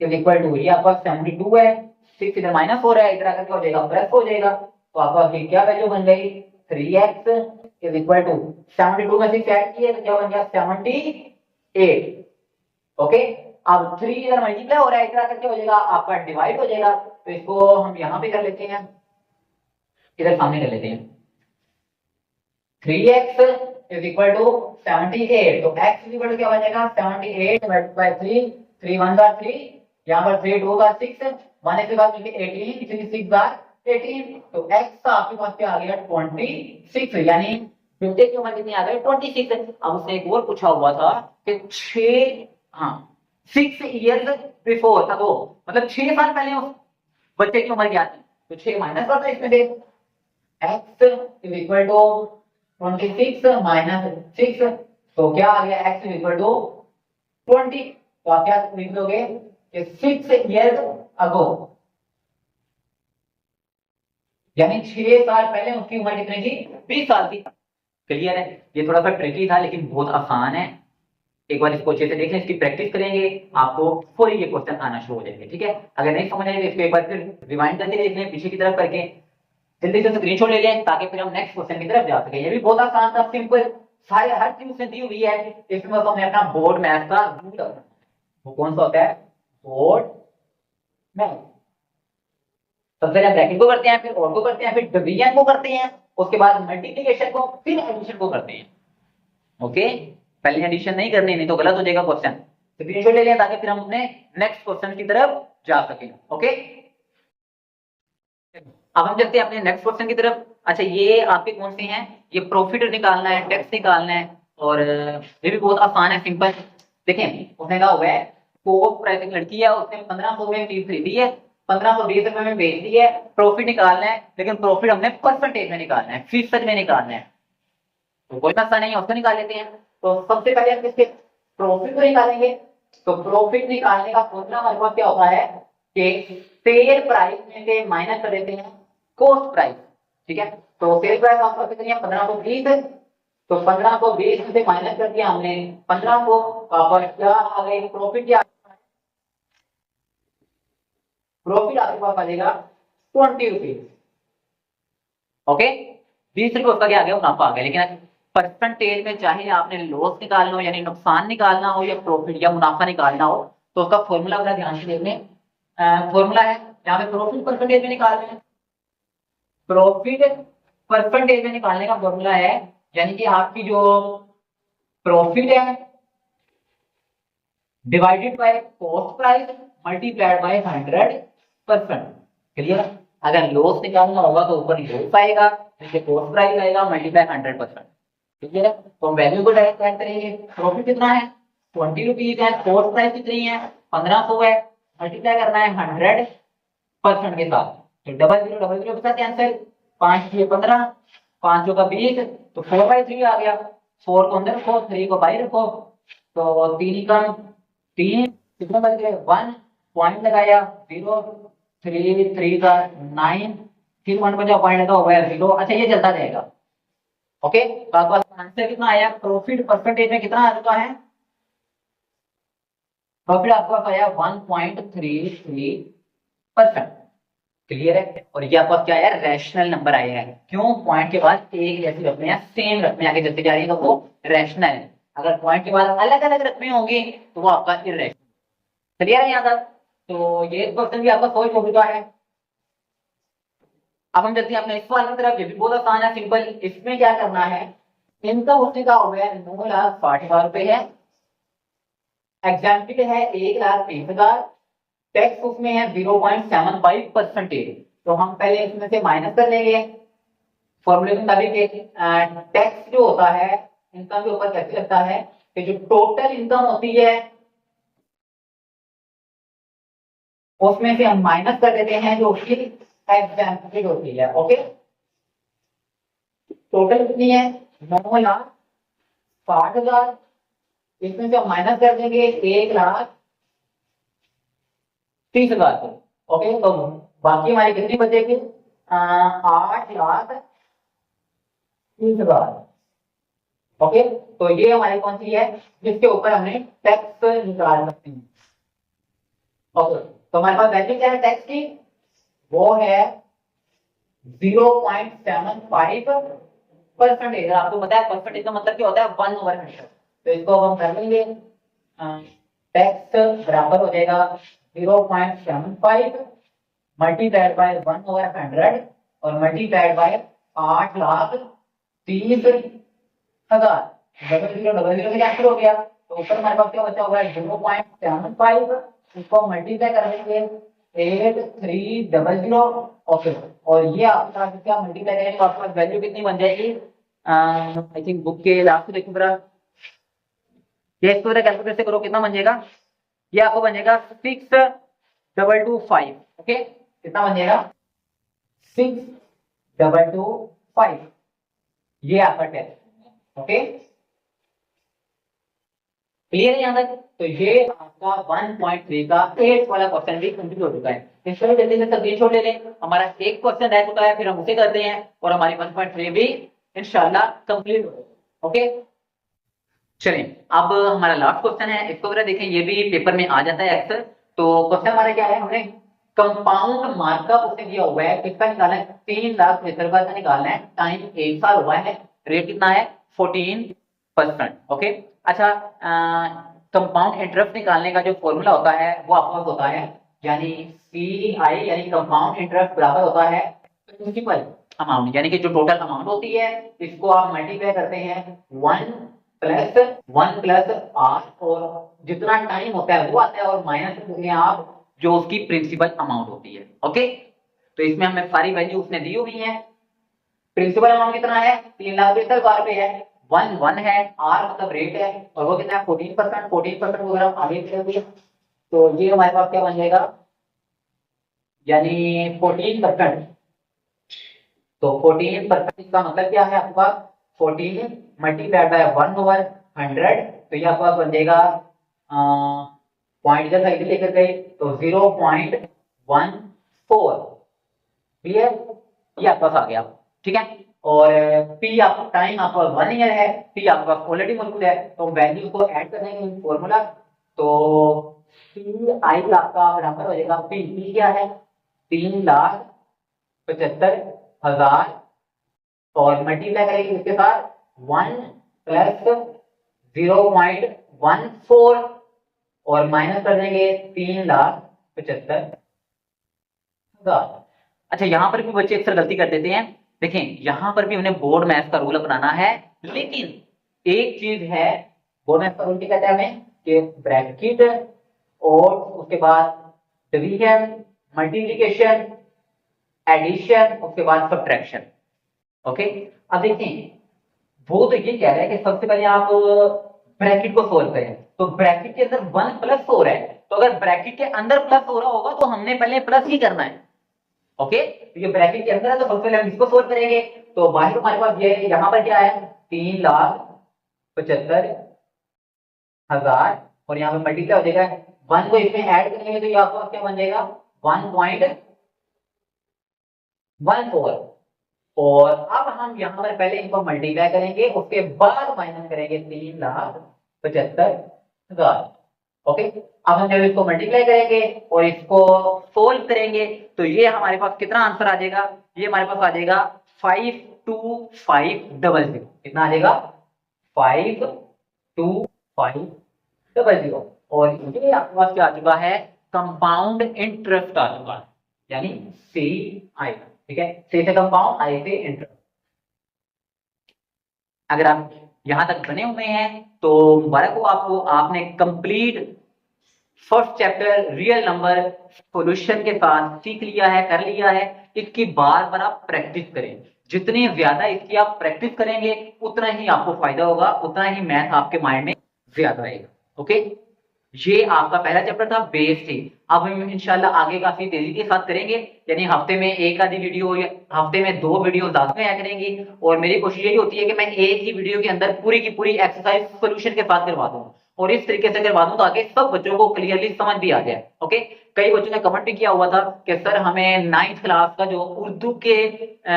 Speaker 1: इज इक्वल टू, ये आपका 72 है, 6 इधर माइनस हो रहा है, इधर आकर क्या हो जाएगा प्लस हो जाएगा। तो आपका क्या वैल्यू बन गई 3x इज इक्वल टू 72 में 6 ऐड किए तो क्या बन गया 78। ओके, अब 3 इधर मल्टीप्लाई हो रहा है, इधर आकर क्या हो जाएगा आपका डिवाइड हो जाएगा। तो इसको हम यहां पे कर लेते हैं, इधर सामने कर लेते हैं 3x इज इक्वल टू 78। तो x इज इक्वल टू क्या बनेगा 78 मल्टीप्लाई 3, 3 1 का 3, यहाँ पर 3 2 का 6, 1 के बाद मिलके 18, 3 6 बार 18। तो x का आपके पास क्या आ गया 26, यानी बेटे की उम्र कितनी आ गई 26। अब उसने एक और पूछा हुआ था कि 6, हाँ 6 इयर्स बिफोर था, तो मतलब 6 साल पहले उस बच्चे की उम्र क्या थी। तो 6 माइनस करते इसमें से x इज इक्वल टू 26 - 6, तो क्या आ गया x इज इक्वल टू 20। तो आप क्या लिख दोगे कि 6 इयर्स अगो, यानी 6 साल पहले उसकी उम्र कितनी थी 20 साल की। क्लियर है? ये थोड़ा सा ट्रिकी था लेकिन बहुत आसान है। एक बार इसको अच्छे से देख लें, इसकी प्रैक्टिस करेंगे आपको फौरी ये क्वेश्चन आना शुरू हो जाएंगे। ठीक है, अगर नहीं समझ आए तो इसको एक बार फिर रिवाइंड करके देख लें पीछे की तरफ करके, जल्दी से स्क्रीनशॉट ले लें ताकि फिर हम नेक्स्ट क्वेश्चन की तरफ जा सके। ये भी बहुत आसान था, सिंपल, सारे हर चीज उसने दी हुई है। इसमें तो हमने अपना बोर्ड मैथ का रूल रखना, वो कौन सा होता है बोर्ड मैथ। सबसे पहले ब्रैकेट को करते हैं, फिर और को करते हैं, फिर डिवीजन को करते हैं, उसके बाद मल्टीप्लिकेशन को, फिर एडिशन को करते हैं। ओके, पहले एडिशन नहीं करनी, नहीं तो गलत हो जाएगा क्वेश्चन। स्क्रीनशॉट ले लें ताकि फिर हम अपने नेक्स्ट क्वेश्चन की तरफ जा सकें। ओके। अब हम चलते हैं अपने नेक्स्ट क्वेश्चन की तरफ। अच्छा, ये आपके कौन से हैं? ये प्रॉफिट निकालना है, टैक्स निकालना है, और ये भी बहुत आसान है, सिंपल। देखें, उसने कहा हुआ है कोस्ट प्राइस, एक लड़की है, उसने 1500 में चीज खरीदी है, 1520 रुपए में बेच दी है, प्रॉफिट निकालना है, लेकिन प्रॉफिट हमने परसेंटेज में निकालना है, फीसद में निकालना है। तो कोई मसला नहीं है, उसको निकाल लेते हैं। तो सबसे पहले हम किसके प्रॉफिट को निकालेंगे। तो प्रॉफिट निकालने का फॉर्मूला हमारे पास क्या होता है कि सेल प्राइस में से माइनस कर देते हैं कॉस्ट प्राइस। ठीक है, तो सेल प्राइस आपका कितनी है? 1520। तो 1520 में से माइनस कर दिया हमने 1500, क्या आ गई प्रॉफिट? क्या प्रॉफिट आपके पास आ जाएगा 20 रुपीज। ओके, 20 रुपये उसका क्या आ गया? मुनाफा आ गया। लेकिन परसेंटेज में चाहे आपने लॉस निकालना हो यानी नुकसान निकालना हो या प्रॉफिट या मुनाफा निकालना हो, तो उसका फॉर्मूला बड़ा ध्यान से देखने। फॉर्मूला है यहाँ पे प्रॉफिट परसेंटेज में निकालना है। प्रॉफिट परसेंटेज में निकालने का फॉर्मूला है, यानी कि आपकी जो प्रॉफिट है divided by cost price multiplied by 100%। Clear? अगर लॉस निकालना होगा तो ऊपर लॉस आएगा, नीचे कॉस्ट प्राइस आएगा, मल्टीप्लाई 100%। ठीक है, तो हम वैल्यू को डायरेक्ट ऐड करेंगे। प्रॉफिट कितना है? 20 रुपीज है। कॉस्ट प्राइस कितनी है? 1500 है। मल्टीप्लाई करना है 100% के साथ। तो डबल जीरो के साथ कैंसिल, 5 6 15, 5 का 20, तो 4/3 आ गया। 4 को अंदर रखो, 3 को बाहर रखो, तो 3 कम 3, कितना बच गए? 1 पॉइंट लगाया 0, 3 3 का 9, फिर 1 बचा, पॉइंट लगा हुआ है 0। अच्छा, ये चलता रहेगा। ओके, तो आपका आंसर कितना आया? प्रॉफिट परसेंटेज में कितना आ चुका है? प्रॉफिट आपका आया 1.33%। क्लियर है? और ये आपका क्या है? रैशनल नंबर आया है। क्यों? पॉइंट के बाद एक जैसी रकमें हैं, सेम रकमें आगे चलती जा रही है, तो वो रैशनल है। अगर पॉइंट के बाद अलग अलग रकमें होंगी तो वो आपका इररेशनल। क्लियर है यहाँ तक? तो ये क्वेश्चन भी आपका सॉल्व हो चुका है। अब हम चलते हैं अपने इस सवाल की तरफ। ये भी बहुत आसान है, सिंपल। इसमें क्या करना है, इनकम उसने का हो गया 9,60,000 रुपए है, एग्जाम्पल है 1,30,000, टैक्स उसमें है 0.75%। तो हम पहले इसमें से माइनस कर लेंगे फॉर्मूले के मुताबिक। टैक्स जो होता है इनकम के ऊपर कैसे लगता है कि जो टोटल इनकम होती है उसमें से हम माइनस कर देते हैं जो उसकी एग्जाम्पल होती है। ओके, टोटल कितनी है? 9,60,000। इसमें से हम माइनस कर देंगे 1,30,000 को। ओके, तो बाकी हमारी कितनी बचेगी? 8,30,000। ओके, तो ये हमारी कौन सी है जिसके ऊपर हमने टैक्स निकाल सकते हैं। ओके, तो हमारे पास वैल्यू क्या है टैक्स की? वो है 0.75%। आपको पता है परसेंटेज का मतलब क्या होता है? 1/100। तो इसको हम कर लेंगे, टैक्स बराबर हो जाएगा 0.75 मल्टीप्लाइड बाय 1/100 और मल्टीप्लाइड बाय 8,30,000। डबल जीरो से कैंसिल हो गया, तो ऊपर हमारे पास क्या बचा हुआ है? 0.75, इसको मल्टीप्लाई कर देंगे 8,300। ओके, और ये आपका क्या मल्टीप्लाई करेंगे तो आपके पास वैल्यू कितनी बन जाएगी? आई थिंक बुक के लास्ट देखो जरा, ये इसको जरा कैलकुलेट से करो, कितना बन जाएगा? ये आपको बन जाएगा 6,225। ओके, कितना बन जाएगा? 6,225। ये आपका टेस्ट। ओके, क्लियर है यहाँ तक? तो ये आपका 1.3 का 8 वाला क्वेश्चन भी कंप्लीट हो चुका है। इसको भी जल्दी से तब्दील छोड़ ले लें, हमारा एक क्वेश्चन रह चुका है, फिर हम उसे करते हैं और हमारी 1.3 भी इंशाल्लाह कंप्लीट हो जाएगी। ओके, चलिए अब हमारा लास्ट क्वेश्चन है, इसको जरा देखें, ये भी पेपर में आ जाता है अक्सर। तो क्वेश्चन हमारा क्या है? हमने कंपाउंड मार्कअप उसने दिया हुआ है, किसका निकालना है? 3,75,000 का निकालना है, टाइम 1 साल हुआ है, रेट कितना है? 14%। ओके, अच्छा, कंपाउंड इंटरेस्ट निकालने का जो फॉर्मूला होता है वो आपको होता है, यानी CI यानी कंपाउंड इंटरेस्ट बराबर होता है प्रिंसिपल अमाउंट, यानी कि जो टोटल अमाउंट होती है इसको आप मल्टीप्लाई करते हैं 1+1+R, और जितना टाइम होता है वो आता है, और माइनस करते हैं आप जो उसकी प्रिंसिपल अमाउंट होती है। ओके, तो इसमें हमें सारी वैल्यू उसने दी हुई है। प्रिंसिपल अमाउंट कितना है, 3,42,000 रुपए है। 1 है, आर मतलब रेट है, और वो कितना है 14%। 14% अगर हम आगे चलेंगे तो ये हमारे पास क्या बन जाएगा, यानी 14%। तो 14% इसका मतलब क्या है आपके पास, 14 मल्टीप्लाइड बाय 1/100, तो ये आपके पास बन जाएगा पॉइंट जब इधर लेकर गए तो 0.14। क्लियर, ये आपके पास आ गया, ठीक है। और पी आपका टाइम आपका 1 ईयर है, पी आपके पास ऑलरेडी मौजूद है, तो हम वैल्यूज को ऐड कर देंगे फॉर्मूला। तो पी आई आपका बराबर हो जाएगा, पी क्या है 3,75,000, और मल्टीप्लाई करेंगे इसके साथ 1 प्लस 0.14 और माइनस कर देंगे 3,75,000। अच्छा, यहां पर भी बच्चे अक्सर गलती कर देते हैं। देखें, यहां पर भी उन्हें बोर्ड मैथ का रूल अपनाना है, लेकिन एक चीज है, बोर्ड मैथ का रूल क्या कहता है हमें कि ब्रैकेट और उसके बाद डिवीजन, मल्टीप्लिकेशन, एडिशन, उसके बाद सब्ट्रैक्शन। ओके, अब देखें, वो तो ये कह रहा है कि सबसे पहले आप ब्रैकेट को सोल्व करें, तो ब्रैकेट के अंदर 1 प्लस 4 है, तो अगर ब्रैकेट के अंदर प्लस हो रहा होगा तो हमने पहले प्लस ही करना है। ओके, तो ये ब्रैकेट के अंदर है तो सबसे पहले हम इसको सोल्व करेंगे। तो बाहर हमारे पास ये है, यहाँ पर क्या है 3,75,000, और यहाँ पे मल्टीप्लाई हो जाएगा 1 को इसमें ऐड करेंगे तो ये आपको क्या बन जाएगा 1.14। और अब हम यहाँ पर पहले इनको मल्टीप्लाई करेंगे, उसके बाद माइनस करेंगे 3,75,000। ओके, अब हम जब इसको मल्टीप्लाई करेंगे और इसको सोल्व करेंगे तो ये हमारे पास कितना आंसर आ जाएगा, ये हमारे पास आ जाएगा 52500। कितना आ जाएगा 52500। और ये आपके पास क्या आ चुका है, कंपाउंड इंटरेस्ट आ चुका है, यानी सी आई। ठीक है, सी से कंपाउंड, आई से इंटरेस्ट। अगर आप यहां तक बने हुए हैं तो मुबारक हो आपको, आपने complete first chapter real number solution के साथ सीख लिया है, कर लिया है। इसकी बार बार आप प्रैक्टिस करें, जितनी ज्यादा इसकी आप प्रैक्टिस करेंगे उतना ही आपको फायदा होगा, उतना ही मैथ आपके माइंड में ज्यादा आएगा। ओके, ये आपका पहला चैप्टर था, बेस थी। अब हम इंशाल्लाह आगे काफी तेजी के साथ करेंगे, यानी हफ्ते में एक आधी वीडियो या हफ्ते में 2 वीडियो लाजमी आया करेंगे। और मेरी कोशिश यही होती है कि मैं एक ही वीडियो के अंदर पूरी की पूरी एक्सरसाइज सोल्यूशन के साथ करवा दूं, और इस तरीके से करवा दूं ताकि सब बच्चों को क्लियरली समझ भी आ जाए। ओके, कई बच्चों ने कमेंट भी किया हुआ था कि सर हमें 9th क्लास का जो उर्दू के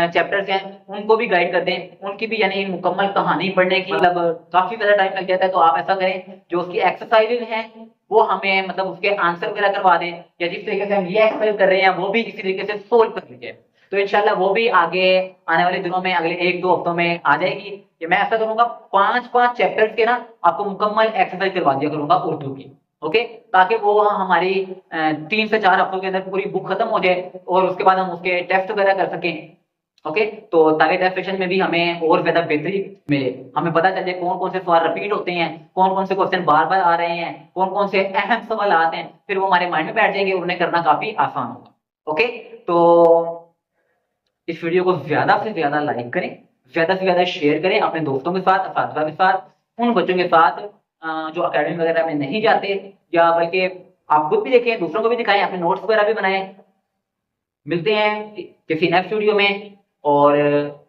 Speaker 1: चैप्टर्स हैं उनको भी गाइड कर दें, उनकी भी यानी मुकम्मल कहानी पढ़ने की मतलब काफी ज्यादा टाइम लग जाता है। तो आप ऐसा करें, जो उसकी एक्सरसाइजेज हैं वो हमें मतलब उसके आंसर वगैरह करवा दें, या जिस तरीके से हम ये एक्सरसाइज कर रहे हैं वो भी इसी तरीके से सोल्व कर लीजिए। तो इंशाल्लाह वो भी आगे आने वाले दिनों में, अगले 1-2 हफ्तों में आ जाएगी। कि मैं ऐसा करूंगा 5-5 चैप्टर्स के ना आपको मुकम्मल एक्सरसाइज करवा दिया करूंगा उर्दू की। ओके, ताकि वो हमारी 3 से 4 हफ्तों के अंदर पूरी बुक खत्म हो जाए, और उसके बाद हम उसके टेस्ट वगैरह कर सकें। ओके, तो ताकि टेस्ट सेशन में भी हमें और ज्यादा बेहतरी मिले, हमें पता चल जाए कौन कौन से सवाल रिपीट होते हैं, कौन कौन से क्वेश्चन बार बार आ रहे हैं, कौन कौन से अहम सवाल आते हैं, फिर वो हमारे माइंड में बैठ जाएंगे और उन्हें करना काफी आसान होगा। ओके, तो इस वीडियो को ज्यादा से ज्यादा लाइक करें, ज्यादा से ज्यादा शेयर करें अपने दोस्तों के साथ, असातिज़ा के साथ, उन बच्चों के साथ जो अकेडमी वगैरह में नहीं जाते, या बल्कि आप खुद भी देखें, दूसरों को भी दिखाएं, अपने नोट्स वगैरह भी बनाएं। मिलते हैं किसी नेक्स्ट वीडियो में, और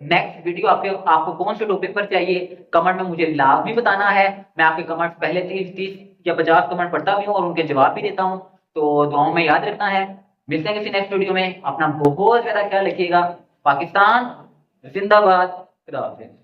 Speaker 1: नेक्स्ट वीडियो आपको कौन से टॉपिक पर चाहिए कमेंट में मुझे लाजमी बताना है। मैं आपके कमेंट्स पहले 30 या 50 कमेंट पढ़ता भी हूँ और उनके जवाब भी देता हूँ, तो दुआओं में याद रखना है। मिलते हैं किसी नेक्स्ट वीडियो में, अपना बहुत ज्यादा ख्याल रखिएगा। पाकिस्तान जिंदाबाद, खुदा हाफिज़।